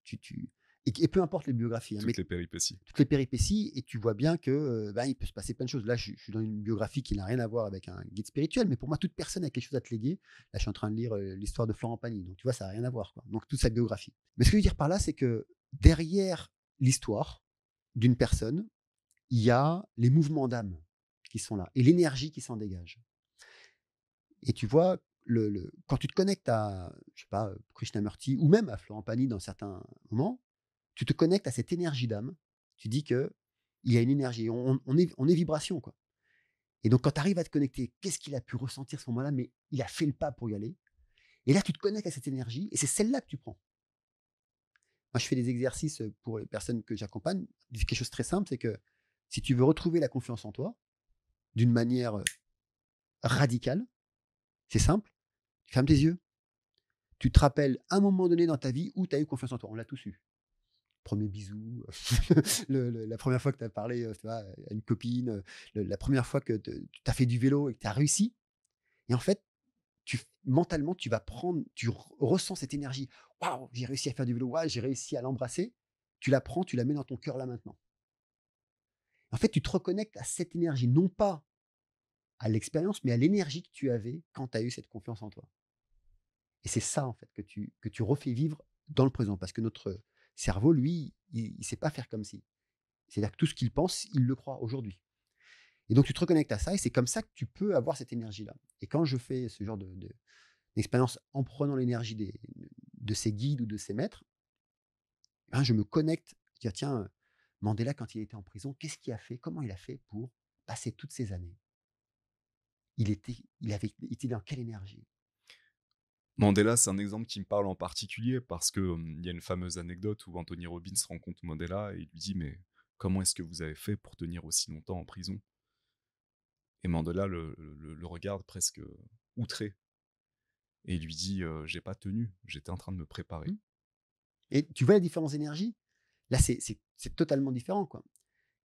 tu et peu importe les biographies, hein, mais Toutes les péripéties. toutes les péripéties et tu vois bien que, ben, il peut se passer plein de choses. Là, je suis dans une biographie qui n'a rien à voir avec un guide spirituel, mais pour moi, toute personne a quelque chose à te léguer. Là, je suis en train de lire, l'histoire de Florent Pagny, donc tu vois, ça a rien à voir, quoi. Donc toute sa biographie. Mais ce que je veux dire par là, c'est que derrière l'histoire d'une personne, il y a les mouvements d'âme qui sont là et l'énergie qui s'en dégage. Et tu vois, quand tu te connectes à, je sais pas, Krishnamurti ou même à Florent Pagny dans certains moments, tu te connectes à cette énergie d'âme. Tu dis que il y a une énergie, on est vibration, quoi. Et donc quand tu arrives à te connecter, qu'est-ce qu'il a pu ressentir ce moment-là? Mais il a fait le pas pour y aller. Et là, tu te connectes à cette énergie et c'est celle-là que tu prends. Moi, je fais des exercices, pour les personnes que j'accompagne. C'est quelque chose de très simple, c'est que si tu veux retrouver la confiance en toi, d'une manière, radicale, c'est simple, tu fermes tes yeux, tu te rappelles un moment donné dans ta vie où tu as eu confiance en toi. On l'a tous eu. Premier bisou, la première fois que tu as parlé, tu vois, à une copine, la première fois que tu as fait du vélo et que tu as réussi. Et en fait, mentalement, tu vas prendre, ressens cette énergie. Waouh, j'ai réussi à faire du vélo, waouh, j'ai réussi à l'embrasser. Tu la prends, tu la mets dans ton cœur là maintenant. En fait, tu te reconnectes à cette énergie, non pas à l'expérience, mais à l'énergie que tu avais quand tu as eu cette confiance en toi. Et c'est ça, en fait, que tu refais vivre dans le présent. Parce que notre cerveau, lui, il ne sait pas faire comme si. C'est-à-dire que tout ce qu'il pense, il le croit aujourd'hui. Et donc, tu te reconnectes à ça et c'est comme ça que tu peux avoir cette énergie-là. Et quand je fais ce genre d'expérience en prenant l'énergie de ces guides ou de ces maîtres, ben, je me connecte. Je dis, ah, tiens, Mandela, quand il était en prison, qu'est-ce qu'il a fait? Comment il a fait pour passer toutes ces années? Il était dans quelle énergie? Mandela, c'est un exemple qui me parle en particulier parce que, il y a une fameuse anecdote où Anthony Robbins rencontre Mandela et il lui dit: «Mais comment est-ce que vous avez fait pour tenir aussi longtemps en prison?» Et Mandela le regarde presque, outré et il lui dit: «J'ai pas tenu, j'étais en train de me préparer». Hmm. Et tu vois la différence d'énergie? Là, c'est totalement différent, quoi.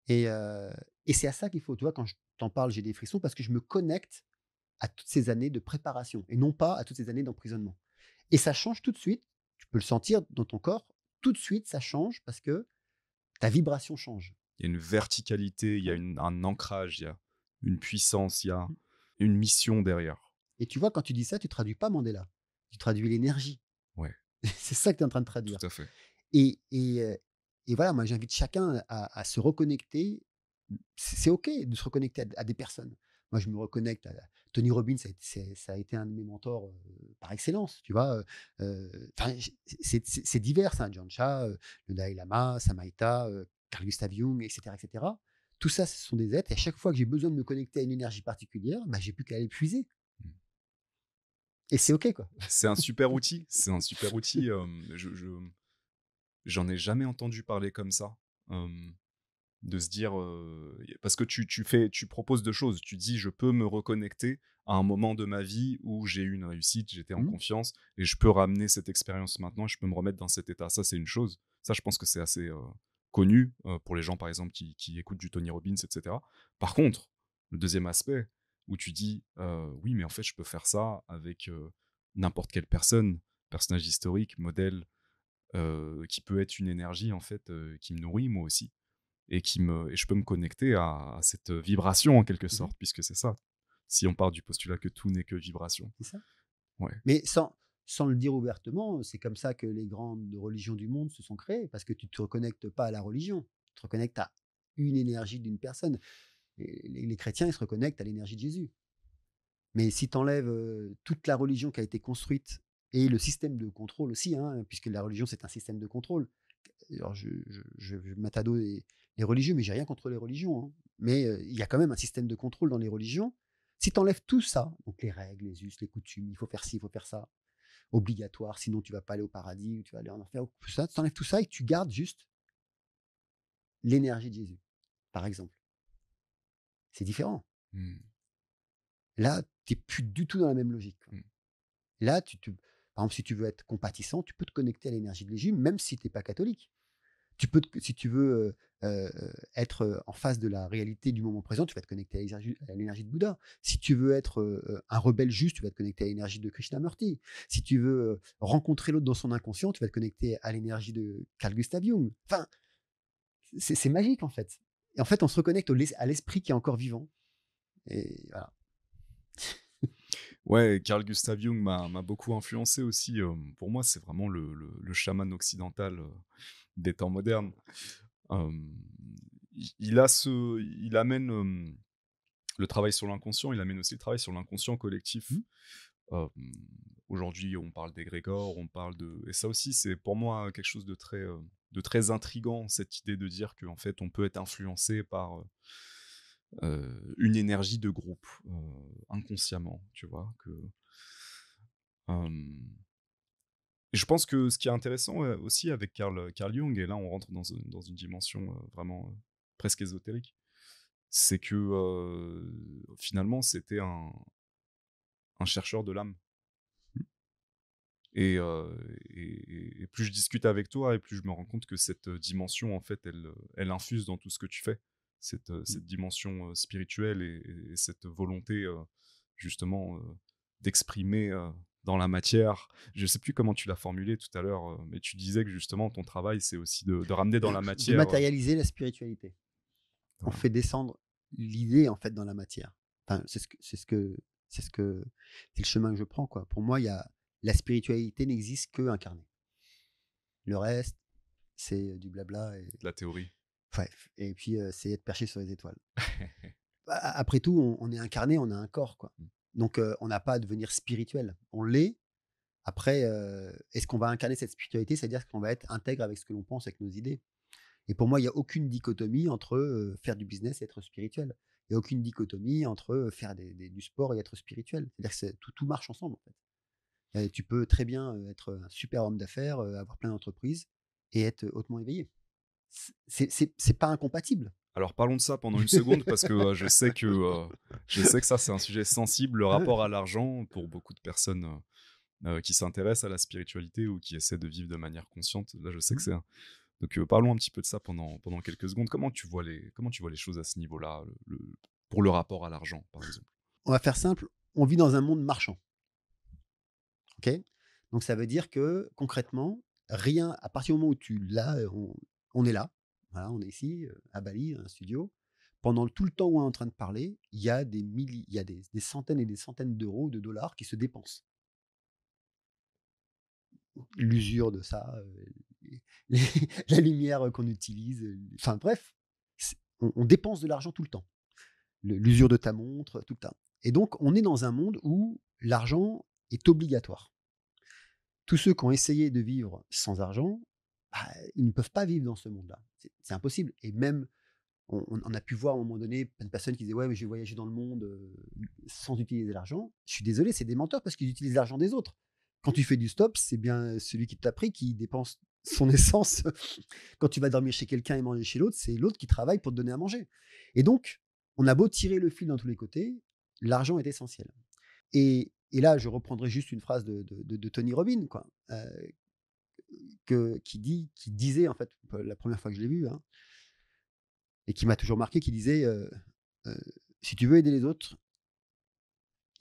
Et, et c'est à ça qu'il faut, tu vois, quand je t'en parle, j'ai des frissons parce que je me connecte à toutes ces années de préparation et non pas à toutes ces années d'emprisonnement. Et ça change tout de suite, tu peux le sentir dans ton corps, tout de suite ça change parce que ta vibration change. Il y a une verticalité, il y a Ouais. un ancrage, il y a une puissance, il y a une mission derrière. Et tu vois, quand tu dis ça, tu traduis pas Mandela, tu traduis l'énergie. Ouais, C'est ça que tu es en train de tout traduire. à fait. Et et heu et voilà, moi j'invite chacun à se reconnecter. C'est OK de se reconnecter à des personnes. Moi, je me reconnecte à Tony Robbins, ça a été un de mes mentors, par excellence, tu vois? Enfin, c'est divers, hein, John Cha, le Dalai Lama, Samaïta, Carl Gustav Jung et cetera et cetera. Tout ça, ce sont des êtres et à chaque fois que j'ai besoin de me connecter à une énergie particulière, bah, j'ai plus qu'à aller puiser Mmh. et c'est OK, quoi. C'est un super outil, c'est un super outil, je j'en ai jamais entendu parler comme ça, hem, de se dire, parce que tu proposes 2 choses. Tu dis: «Je peux me reconnecter à un moment de ma vie où j'ai eu une réussite, j'étais en Mmh. confiance et je peux ramener cette expérience maintenant, je peux me remettre dans cet état». Ça, c'est une chose. Ça, je pense que c'est assez, connu, pour les gens, par exemple, qui écoutent du Tony Robbins et cetera. Par contre, le deuxième aspect où tu dis: «Oui, mais en fait, je peux faire ça avec, n'importe quelle personne, personnage historique, modèle, qui peut être une énergie, en fait, qui me nourrit moi aussi et je peux me connecter à cette vibration en quelque Mmh. sorte, puisque c'est ça. Si on part du postulat que tout n'est que vibration. C'est ça. Ouais. Mais sans le dire ouvertement, c'est comme ça que les grandes religions du monde se sont créées, parce que tu ne te reconnectes pas à la religion, tu te reconnectes à une énergie d'une personne. Et les chrétiens, ils se reconnectent à l'énergie de Jésus. Mais si tu enlèves, toute la religion qui a été construite et le système de contrôle aussi, hein, puisque la religion, c'est un système de contrôle. Alors je mets à dos les religieux, mais j'ai rien contre les religions, hein. Mais, il y a quand même un système de contrôle dans les religions. Si tu enlèves tout ça, donc les règles, les us, les coutumes, il faut faire ci, il faut faire ça, obligatoire, sinon tu vas pas aller au paradis ou tu vas aller en enfer ou tout ça. Tu enlèves tout ça et tu gardes juste l'énergie de Jésus. par exemple. C'est différent. Mmh. Là, tu es plus du tout dans la même logique, quoi. Mmh. Là, par exemple, si tu veux être compatissant, tu peux te connecter à l'énergie de Légume, même si tu es pas catholique. Si tu veux être en face de la réalité du moment présent, tu vas te connecter à l'énergie de Bouddha. Si tu veux être un rebelle juste, tu vas te connecter à l'énergie de Krishnamurti. Si tu veux rencontrer l'autre dans son inconscient, tu vas te connecter à l'énergie de Carl Gustav Jung. Enfin, c'est magique en fait. Et en fait, on se reconnecte à l'esprit qui est encore vivant. Et voilà. Ouais, Carl Gustav Jung m'a beaucoup influencé aussi. Pour moi, c'est vraiment le chaman occidental des temps modernes. Hem, il amène, le travail sur l'inconscient, il amène aussi le travail sur l'inconscient collectif. Mmh. Hem, Aujourd'hui, on parle d'égrégore, on parle de et ça aussi, c'est pour moi quelque chose de très intriguant, cette idée de dire qu'en fait, on peut être influencé par, une énergie de groupe, inconsciemment, tu vois? Hem Et je pense que ce qui est intéressant, aussi avec Carl Jung, et là on rentre dans une dimension, vraiment, presque ésotérique, c'est que, finalement c'était un chercheur de l'âme. Et plus je discute avec toi et plus je me rends compte que cette, dimension en fait elle infuse dans tout ce que tu fais. Mmh. Cette dimension, spirituelle et cette volonté, justement, d'exprimer, dans la matière. Je sais plus comment tu l'as formulé tout à l'heure, mais tu disais que justement ton travail c'est aussi de ramener dans la De matière, matérialiser la spiritualité. On voilà. fait descendre l'idée en fait dans la matière. Enfin, c'est ce que c'est le chemin que je prends, quoi. Pour moi, il y a la spiritualité n'existe que incarnée. Le reste, c'est du blabla et De la théorie. bref. Et puis c'est être perché sur les étoiles. Après tout, on est incarné, on a un corps, quoi. Mmh. Donc on n'a pas à devenir spirituel. On l'est. Après, est-ce qu'on va incarner cette spiritualité? C'est-à-dire qu'on va être intègre avec ce que l'on pense, avec nos idées. Et pour moi, il y a aucune dichotomie entre, faire du business et être spirituel. Il y a aucune dichotomie entre, faire du sport et être spirituel. C'est-à-dire que tout marche ensemble, en fait. Tu peux très bien, être un super homme d'affaires, avoir plein d'entreprises et être hautement éveillé. C'est pas incompatible. Alors parlons de ça pendant une seconde parce que, je sais que ça c'est un sujet sensible, le rapport à l'argent pour beaucoup de personnes, qui s'intéressent à la spiritualité ou qui essaient de vivre de manière consciente. Là, je sais que Mmh. c'est un donc parlons un petit peu de ça pendant quelques secondes. Comment tu vois les choses à ce niveau-là, pour le rapport à l'argent, par exemple? On va faire simple, on vit dans un monde marchand, OK? Donc ça veut dire que concrètement, rien à partir du moment où on est là, voilà, on est ici, à Bali, un studio. Pendant tout le temps où on est en train de parler, il y a des centaines et des centaines d'euros, de dollars qui se dépensent. L'usure de ça, les la lumière, qu'on utilise, enfin bref, on dépense de l'argent tout le temps. L'usure de ta montre, tout le temps. Et donc on est dans un monde où l'argent est obligatoire. Tous ceux qui ont essayé de vivre sans argent, bah, ils ne peuvent pas vivre dans ce monde-là. C'est impossible. Et même, on a pu voir à un moment donné plein de personnes qui disaient: «Ouais, mais j'ai voyagé dans le monde, sans utiliser l'argent». Je suis désolé, c'est des menteurs parce qu'ils utilisent l'argent des autres. Quand tu fais du stop, c'est bien celui qui t'a pris qui dépense son essence. Quand tu vas dormir chez quelqu'un et manger chez l'autre, c'est l'autre qui travaille pour te donner à manger. Et donc, on a beau tirer le fil dans tous les côtés, l'argent est essentiel. Et là, je reprendrai juste une phrase de Tony Robbins, quoi, qui disait, en fait, la première fois que je l'ai vu, hein, et qui m'a toujours marqué, qui disait, heu: «Si tu veux aider les autres,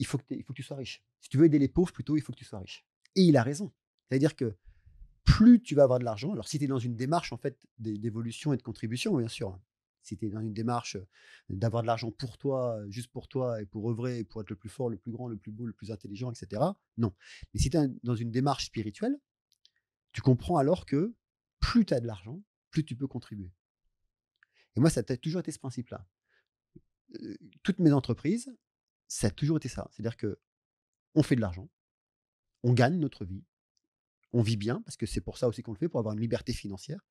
il faut que tu sois riche. Si tu veux aider les pauvres plutôt, il faut que tu sois riche». Et il a raison. C'est-à-dire que plus tu vas avoir de l'argent, alors si tu es dans une démarche, en fait, d'évolution et de contribution, bien sûr, hein. Si tu es dans une démarche, d'avoir de l'argent pour toi, juste pour toi et pour œuvrer, et pour être le plus fort, le plus grand, le plus beau, le plus intelligent et cetera, non. Mais si tu es dans une démarche spirituelle, tu comprends alors que plus tu as de l'argent, plus tu peux contribuer. Et moi, ça a toujours été ce principe-là. Toutes mes entreprises, ça a toujours été ça. C'est-à-dire qu'on fait de l'argent, on gagne notre vie, on vit bien, parce que c'est pour ça aussi qu'on le fait, pour avoir une liberté financière.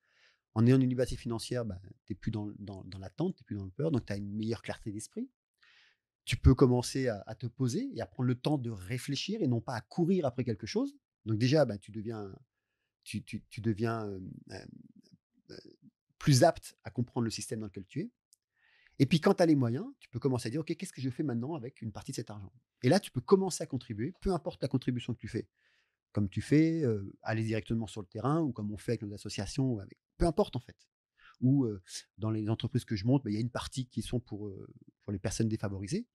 En ayant une liberté financière, bah, tu es plus dans l'attente, tu es plus dans le peur, donc tu as une meilleure clarté d'esprit. Tu peux commencer à te poser et à prendre le temps de réfléchir et non pas à courir après quelque chose. Donc déjà, bah, tu deviens, plus apte à comprendre le système dans lequel tu es. Et puis quand tu as les moyens, tu peux commencer à dire: «OK, qu'est-ce que je fais maintenant avec une partie de cet argent?» Et là, tu peux commencer à contribuer, peu importe la contribution que tu fais. Comme tu fais, aller directement sur le terrain ou comme on fait avec nos associations ou avec peu importe en fait. Ou, dans les entreprises que je monte, bah, il y a une partie qui sont pour les personnes défavorisées.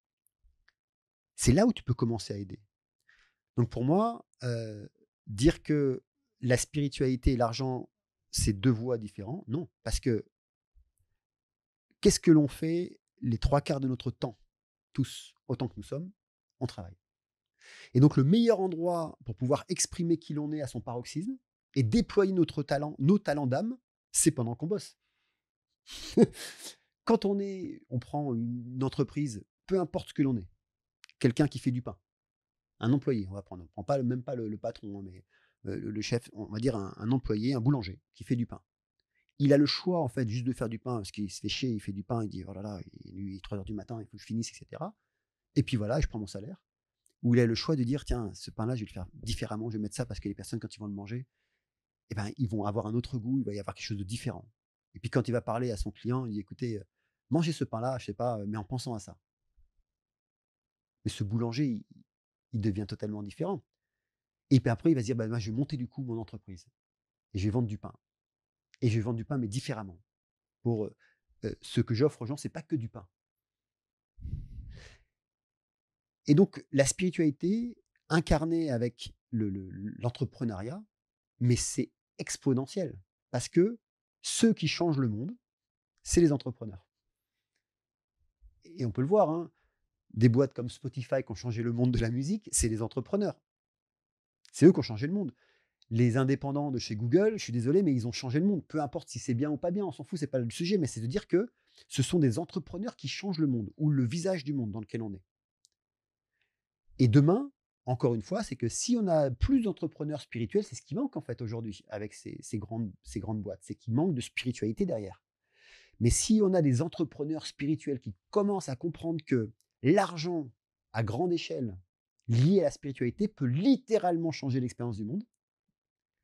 C'est là où tu peux commencer à aider. Donc pour moi, dire que la spiritualité et l'argent, c'est 2 voies différentes, non. Parce que qu'est-ce que l'on fait les 3/4 de notre temps, tous, autant que nous sommes? On travaille. Et donc le meilleur endroit pour pouvoir exprimer qui l'on est à son paroxysme et déployer notre talent, nos talents d'âme, c'est pendant qu'on bosse. Quand on prend une entreprise, peu importe ce que l'on est, quelqu'un qui fait du pain, un employé, on va prendre, on prend pas même pas le patron, hein, mais le chef, on va dire un employé, un boulanger qui fait du pain. Il a le choix en fait juste de faire du pain parce qu'il se fait chier, il fait du pain, il dit: «Oh là là, il est 3 heures du matin, il faut que je finisse et cetera et puis voilà, je prends mon salaire». Ou il a le choix de dire: «Tiens, ce pain-là, je vais le faire différemment, je vais mettre ça parce que les personnes quand ils vont le manger, eh ben, ils vont avoir un autre goût, il va y avoir quelque chose de différent». Et puis quand il va parler à son client, il dit: «Écoutez, mangez ce pain-là, je sais pas, mais en pensant à ça». Mais ce boulanger, il devient totalement différent. Et puis après, il va se dire: «Bah, moi, je vais monter du coup mon entreprise et je vais vendre du pain et je vais vendre du pain mais différemment. Pour, ce que j'offre aux gens, c'est pas que du pain». Et donc la spiritualité incarnée avec l'entrepreneuriat, mais c'est exponentiel parce que ceux qui changent le monde, c'est les entrepreneurs. Et on peut le voir, hein, des boîtes comme Spotify qui ont changé le monde de la musique, c'est les entrepreneurs. C'est eux qui ont changé le monde. Les indépendants de chez Google, je suis désolé, mais ils ont changé le monde. Peu importe si c'est bien ou pas bien, on s'en fout, c'est pas le sujet, mais c'est de dire que ce sont des entrepreneurs qui changent le monde ou le visage du monde dans lequel on est. Et demain, encore une fois, c'est que si on a plus d'entrepreneurs spirituels, c'est ce qui manque en fait aujourd'hui avec ces grandes boîtes, c'est qu'il manque de spiritualité derrière. Mais si on a des entrepreneurs spirituels qui commencent à comprendre que l'argent à grande échelle lié à la spiritualité peut littéralement changer l'expérience du monde,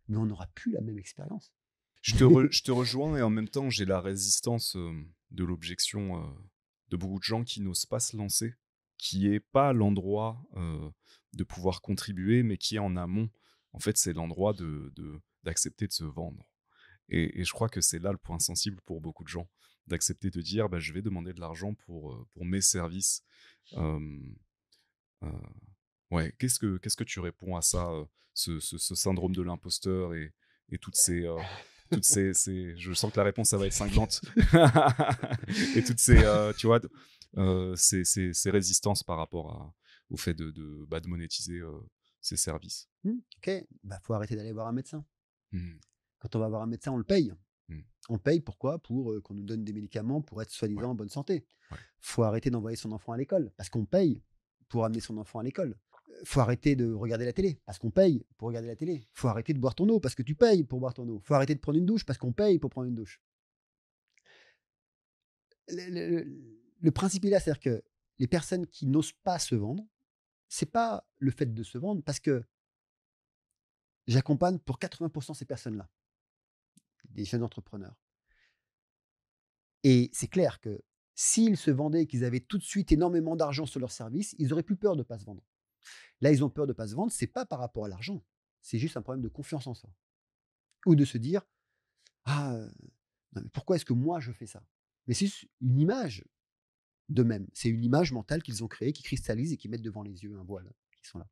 mais on n'aura plus la même expérience. Je te rejoins et en même temps, j'ai la résistance de l'objection de beaucoup de gens qui n'osent pas se lancer, qui est pas l'endroit de pouvoir contribuer, mais qui est en amont. En fait, c'est l'endroit d'accepter de se vendre. Et je crois que c'est là le point sensible pour beaucoup de gens, d'accepter de dire bah, je vais demander de l'argent pour mes services. Euh, euh, ouais, qu'est-ce que tu réponds à ça, ce syndrome de l'imposteur et je sens que la réponse, ça va être cinglante. Et toutes ces, tu vois, ces résistances par rapport au fait de monétiser ces services. OK, bah, faut arrêter d'aller voir un médecin. Mmh. Quand on va voir un médecin, on le paye. Mmh. On paye pourquoi? Pour, qu'on nous donne des médicaments pour être Ouais, soi-disant en bonne santé. ouais. Faut arrêter d'envoyer son enfant à l'école parce qu'on paye pour amener son enfant à l'école. Faut arrêter de regarder la télé parce qu'on paye pour regarder la télé. Faut arrêter de boire ton eau parce que tu payes pour boire ton eau. Faut arrêter de prendre une douche parce qu'on paye pour prendre une douche. Le principe est là, c'est-à-dire que les personnes qui n'osent pas se vendre, c'est pas le fait de se vendre parce que j'accompagne pour 80 ces personnes-là, des jeunes entrepreneurs. Et c'est clair que s'ils se vendaient et qu'ils avaient tout de suite énormément d'argent sur leur service, ils auraient plus peur de ne pas se vendre. Là, ils ont peur de ne pas se vendre, c'est pas par rapport à l'argent, c'est juste un problème de confiance en soi. Ou de se dire: «Ah, non mais pourquoi est-ce que moi je fais ça?» Mais c'est juste une image d'eux-mêmes. C'est une image mentale qu'ils ont créée, qui cristallise et qui mettent devant les yeux un voile, qui sont là.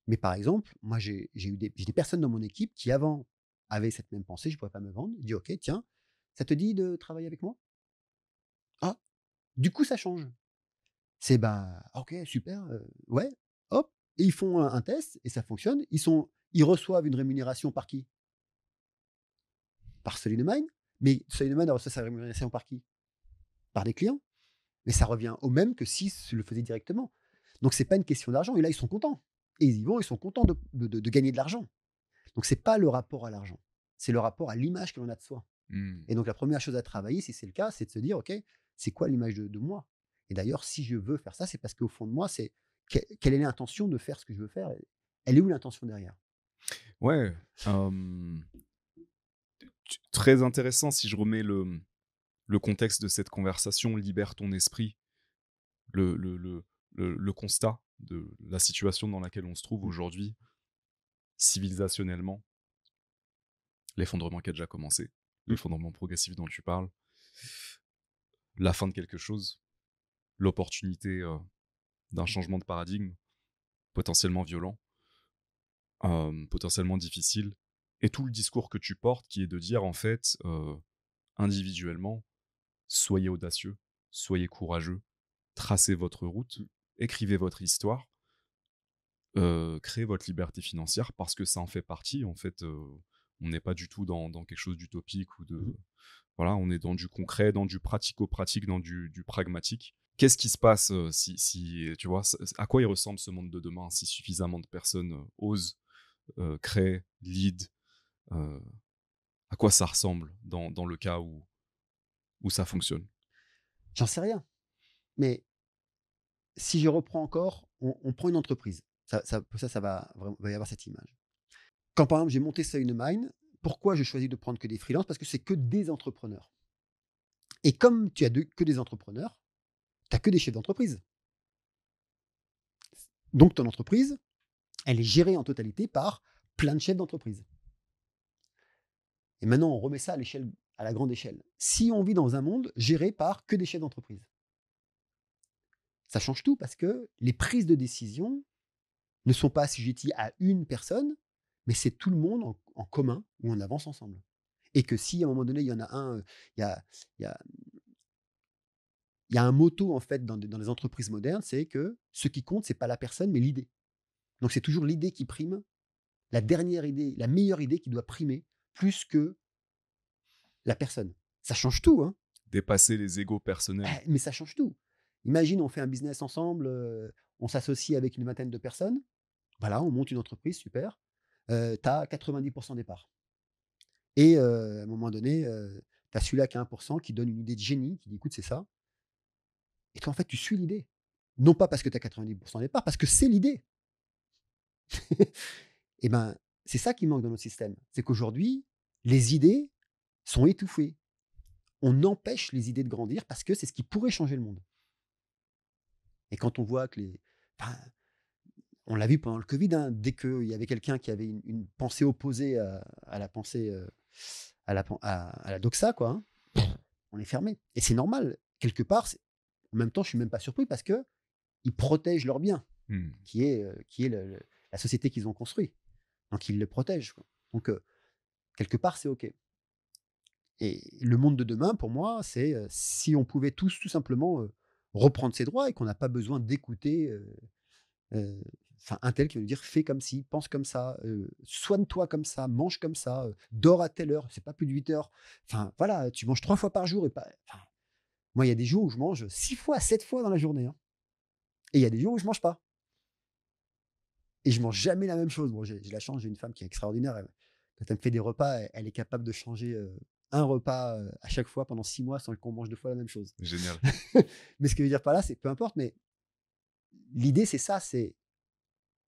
Mais par exemple, moi j'ai des personnes dans mon équipe qui avant avaient cette même pensée: «Je ne pourrais pas me vendre». Je dis: «OK, tiens, ça te dit de travailler avec moi?» «Ah, du coup ça change». C'est bah, OK, super, ouais, hop et ils font un test et ça fonctionne. Ils reçoivent une rémunération par qui? Par Solid mais Solid reçoit sa rémunération par qui? Par des clients, mais ça revient au même que s'ils se le faisaient directement. Donc c'est pas une question d'argent et là, ils sont contents et ils y vont, ils sont contents de gagner de l'argent. Donc c'est pas le rapport à l'argent, c'est le rapport à l'image que l'on a de soi. Mmh. Et donc la première chose à travailler, si c'est le cas, c'est de se dire: «OK, c'est quoi l'image de moi?» Et d'ailleurs, si je veux faire ça, c'est parce qu'au fond de moi, c'est quelle est l'intention de faire ce que je veux faire? Elle est où l'intention derrière? Ouais, très intéressant si je remets le contexte de cette conversation libère ton esprit, le le le le constat de la situation dans laquelle on se trouve Mmh. aujourd'hui, civilisationnellement, l'effondrement qui a déjà commencé, Mmh. l'effondrement progressif dont tu parles, la fin de quelque chose, l'opportunité, d'un changement de paradigme potentiellement violent, potentiellement difficile et tout le discours que tu portes qui est de dire en fait, individuellement: «Soyez audacieux, soyez courageux, tracez votre route, Mmh. écrivez votre histoire, créez votre liberté financière» parce que ça en fait partie en fait, on n'est pas du tout dans quelque chose d'utopique ou de Mmh. voilà, on est dans du concret, dans du pratico-pratique, dans du pragmatique. Qu'est-ce qui se passe, si tu vois, à quoi il ressemble ce monde de demain si suffisamment de personnes, osent, créent, lead, heu, à quoi ça ressemble dans le cas où ça fonctionne? J'en sais rien, mais si je reprends encore, on prend une entreprise. Ça va y avoir cette image. Quand par exemple j'ai monté Mine, pourquoi j'ai choisi de prendre que des freelances? Parce que c'est que des entrepreneurs et comme tu as que des entrepreneurs, tu as que des chefs d'entreprise. Donc ton entreprise, elle est gérée en totalité par plein de chefs d'entreprise. Et maintenant on remet ça à la grande échelle. Si on vit dans un monde géré par que des chefs d'entreprise, ça change tout parce que les prises de décision ne sont pas assujetties à une personne, mais c'est tout le monde en commun où on avance ensemble. Et que si à un moment donné, il y en a un, il y a, il y a, il y a un motto en fait dans les entreprises modernes, c'est que ce qui compte, c'est pas la personne, mais l'idée. Donc c'est toujours l'idée qui prime, la dernière idée, la meilleure idée qui doit primer plus que la personne. Ça change tout, hein. Dépasser les égos personnels. Mais ça change tout. Imagine, on fait un business ensemble, on s'associe avec une vingtaine de personnes. Voilà, on monte une entreprise, super. Tu as 90% des parts. Et à un moment donné, tu as celui-là qui a 1% qui donne une idée de génie, qui dit: «Écoute, c'est ça». Et toi, en fait, tu suis l'idée. Non pas parce que tu as 90% des parts, parce que c'est l'idée. Et ben, c'est ça qui manque dans notre système. C'est qu'aujourd'hui, les idées sont étouffées. On empêche les idées de grandir parce que c'est ce qui pourrait changer le monde. Et quand on voit que enfin, on l'a vu pendant le Covid, hein, dès qu'il y avait quelqu'un qui avait une pensée opposée à la pensée, à la doxa, quoi, hein, on est fermé. Et c'est normal. Quelque part, en même temps, je suis même pas surpris parce que ils protègent leur bien, Mmh. qui est la société qu'ils ont construit. Donc ils le protègent, quoi. Donc quelque part, c'est OK. Et le monde de demain, pour moi, c'est si on pouvait tous, tout simplement, reprendre ses droits et qu'on n'a pas besoin d'écouter Heu, enfin, un tel qui va nous dire: «Fais comme ci, pense comme ça, soigne-toi comme ça, mange comme ça, dors à telle heure, c'est pas plus de 8 heures». Enfin, voilà, tu manges 3 fois par jour et pas enfin, moi, il y a des jours où je mange 6 fois, 7 fois dans la journée, hein, et il y a des jours où je mange pas et je mange jamais la même chose. Bon, j'ai la chance, j'ai une femme qui est extraordinaire, quand elle me fait des repas, elle est capable de changer, un repas, à chaque fois pendant 6 mois sans qu'on mange 2 fois la même chose. Génial. Mais ce que je veux dire par là, c'est peu importe, mais l'idée, c'est ça, c'est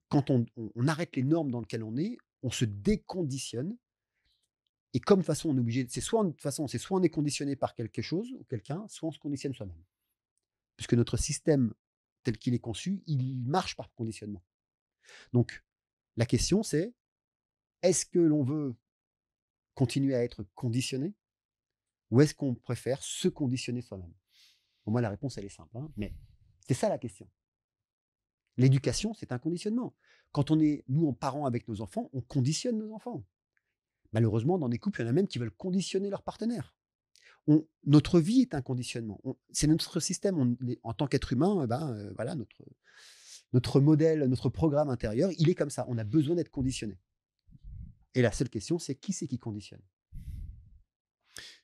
quand on arrête les normes dans lesquelles on est, on se déconditionne et comme de toute façon on est obligé c'est soit de toute façon, c'est soit on est conditionné par quelque chose ou quelqu'un, soit on se conditionne soi-même. Puisque notre système tel qu'il est conçu, il marche par conditionnement. Donc la question c'est: est-ce que l'on veut continuer à être conditionné ou est-ce qu'on préfère se conditionner soi-même? Pour moi la réponse elle est simple, hein, mais c'est ça la question. L'éducation, c'est un conditionnement. Quand on est nous en parents avec nos enfants, on conditionne nos enfants. Malheureusement, dans des couples, il y en a même qui veulent conditionner leur partenaire. Notre vie est un conditionnement. C'est notre système. En tant qu'être humain, eh ben, voilà, notre modèle, notre programme intérieur, il est comme ça. On a besoin d'être conditionné. Et la seule question, c'est qui conditionne?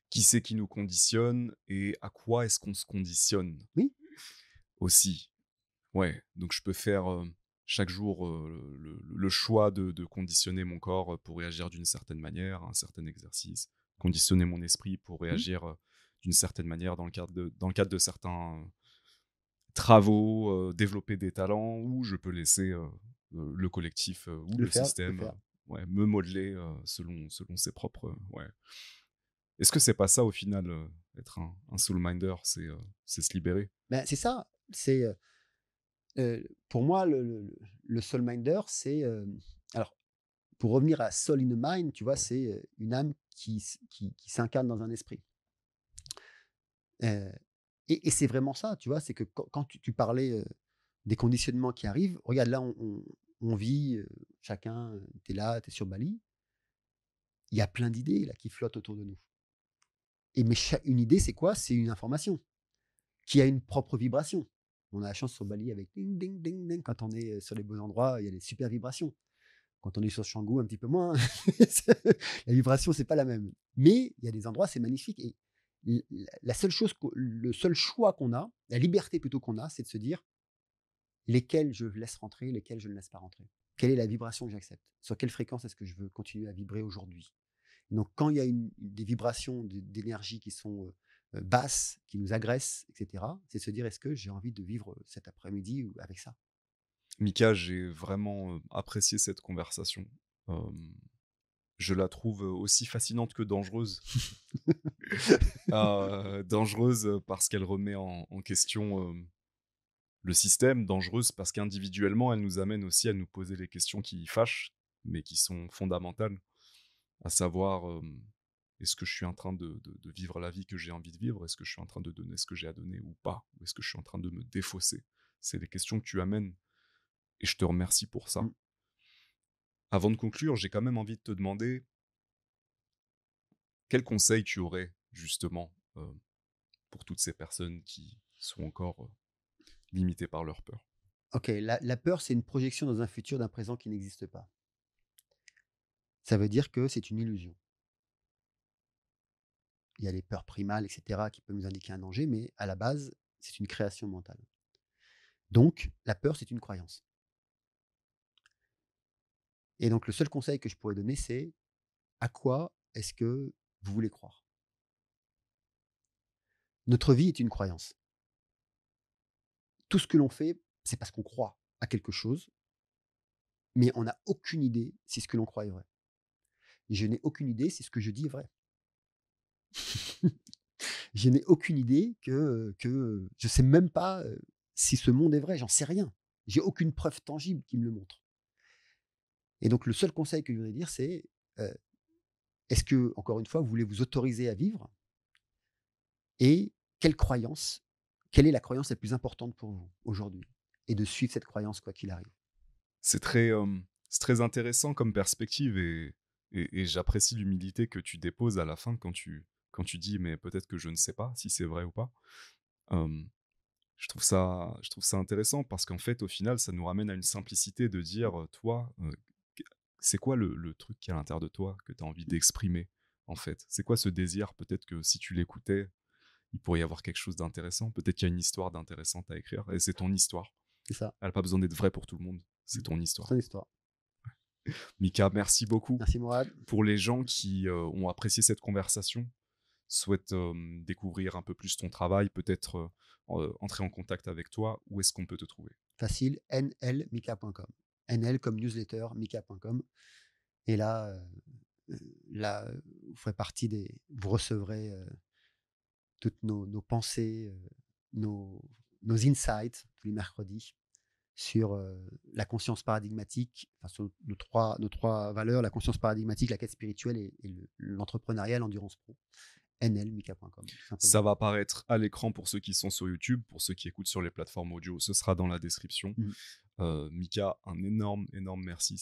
Qui c'est qui nous conditionne et à quoi est-ce qu'on se conditionne Oui, aussi? Ouais, donc je peux faire, chaque jour, le choix de conditionner mon corps, pour réagir d'une certaine manière à un certain exercice, conditionner mon esprit pour mmh, réagir, d'une certaine manière dans le cadre de certains travaux, développer des talents ou je peux laisser, le collectif, ou le le système, faire. ouais, me modeler, selon ses propres, ouais. Est-ce que c'est pas ça au final, être un soul minder, c'est se libérer? Ben, c'est ça, c'est, pour moi le soul minder c'est, alors pour revenir à soul in a mind, tu vois? Ouais. C'est, une âme qui s'incarne dans un esprit. Heu et c'est vraiment ça, tu vois? C'est que quand tu parlais, des conditionnements qui arrivent, regarde là on vit, chacun, tu es là, tu es sur Bali, il y a plein d'idées là qui flottent autour de nous et mais cha une idée c'est quoi? C'est une information qui a une propre vibration. On a la chance sur Bali avec ding ding ding ding quand on est, sur les beaux endroits, il y a des super vibrations. Quand on est sur Canggu, un petit peu moins. La vibration, c'est pas la même. Mais il y a des endroits, c'est magnifique et la seule chose le seul choix qu'on a, la liberté plutôt qu'on a, c'est de se dire: «Lesquels je laisse rentrer, lesquels je ne laisse pas rentrer? Quelle est la vibration que j'accepte? Sur quelle fréquence est-ce que je veux continuer à vibrer aujourd'hui?» Donc quand il y a des vibrations d'énergie qui sont, basses, qui nous agressent et cetera, c'est de se dire: «Est-ce que j'ai envie de vivre, cet après-midi ou avec ça?» Mika, j'ai vraiment, apprécié cette conversation. Hem, je la trouve, aussi fascinante que dangereuse. Dangereuse, parce qu'elle remet en question, le système, dangereuse parce qu'individuellement, elle nous amène aussi à nous poser les questions qui fâchent, mais qui sont fondamentales. À savoir, est-ce que je suis en train de vivre la vie que j'ai envie de vivre? Est-ce que je suis en train de donner ce que j'ai à donner ou pas? Ou est-ce que je suis en train de me défausser? C'est les questions que tu amènes et je te remercie pour ça. Mmh. Avant de conclure, j'ai quand même envie de te demander quel conseil tu aurais justement, pour toutes ces personnes qui sont encore, limitées par leur peur? OK, la peur, c'est une projection dans un futur d'un présent qui n'existe pas. Ça veut dire que c'est une illusion. Il y a les peurs primales et cetera qui peuvent nous indiquer un danger, mais à la base, c'est une création mentale. Donc la peur, c'est une croyance et donc le seul conseil que je pourrais donner, c'est: à quoi est-ce que vous voulez croire? Notre vie est une croyance. Tout ce que l'on fait, c'est parce qu'on croit à quelque chose, mais on n'a aucune idée si ce que l'on croit est vrai. Et je n'ai aucune idée si ce que je dis est vrai. Je n'ai aucune idée que je sais même pas, si ce monde est vrai, j'en sais rien. J'ai aucune preuve tangible qui me le montre. Et donc le seul conseil que je voudrais dire, c'est, heu, est-ce que, encore une fois, vous voulez vous autoriser à vivre? Et quelle est la croyance la plus importante pour vous aujourd'hui? Et de suivre cette croyance quoi qu'il arrive. C'est très intéressant comme perspective et j'apprécie l'humilité que tu déposes à la fin quand tu dis: «Mais peut-être que je ne sais pas si c'est vrai ou pas». Hem, je trouve ça intéressant parce qu'en fait, au final, ça nous ramène à une simplicité de dire, toi, qu c'est quoi le truc qui est à l'intérieur de toi que tu as envie d'exprimer, en fait? C'est quoi ce désir? Peut-être que si tu l'écoutais, il pourrait y avoir quelque chose d'intéressant. Peut-être qu'il y a une histoire d'intéressante à écrire et c'est ton histoire. C'est ça. Elle a pas besoin d'être vraie pour tout le monde. C'est Mmh. ton C'est ton histoire. histoire. Mika, merci beaucoup. Merci Mourad. Pour les gens qui, ont apprécié cette conversation, souhaitent, découvrir un peu plus ton travail, peut-être, entrer en contact avec toi, où est-ce qu'on peut te trouver? Facile, nlmika.com. NL comme newsletter, mika.com et là, vous ferez partie des vous recevrez, toutes nos pensées, nos insights tous les mercredis sur, la conscience paradigmatique, enfin sur nos trois valeurs, la conscience paradigmatique, la quête spirituelle et l'entrepreneuriat, l'endurance pro. nlmika.com tout Ça simplement. va apparaître à l'écran pour ceux qui sont sur YouTube, pour ceux qui écoutent sur les plateformes audio, ce sera dans la description. Mmh. Mika, un énorme, énorme merci.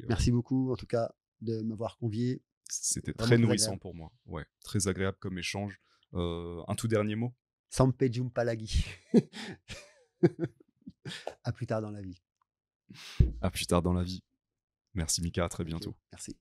Merci beaucoup en tout cas de m'avoir convié. C'était Vraiment très très nourrissant agréable. pour moi. Ouais, très agréable comme échange. Un tout dernier mot? Sampe Jumpalagi. À plus tard dans la vie. À plus tard dans la vie. Merci Mika, à très OK, bientôt. merci.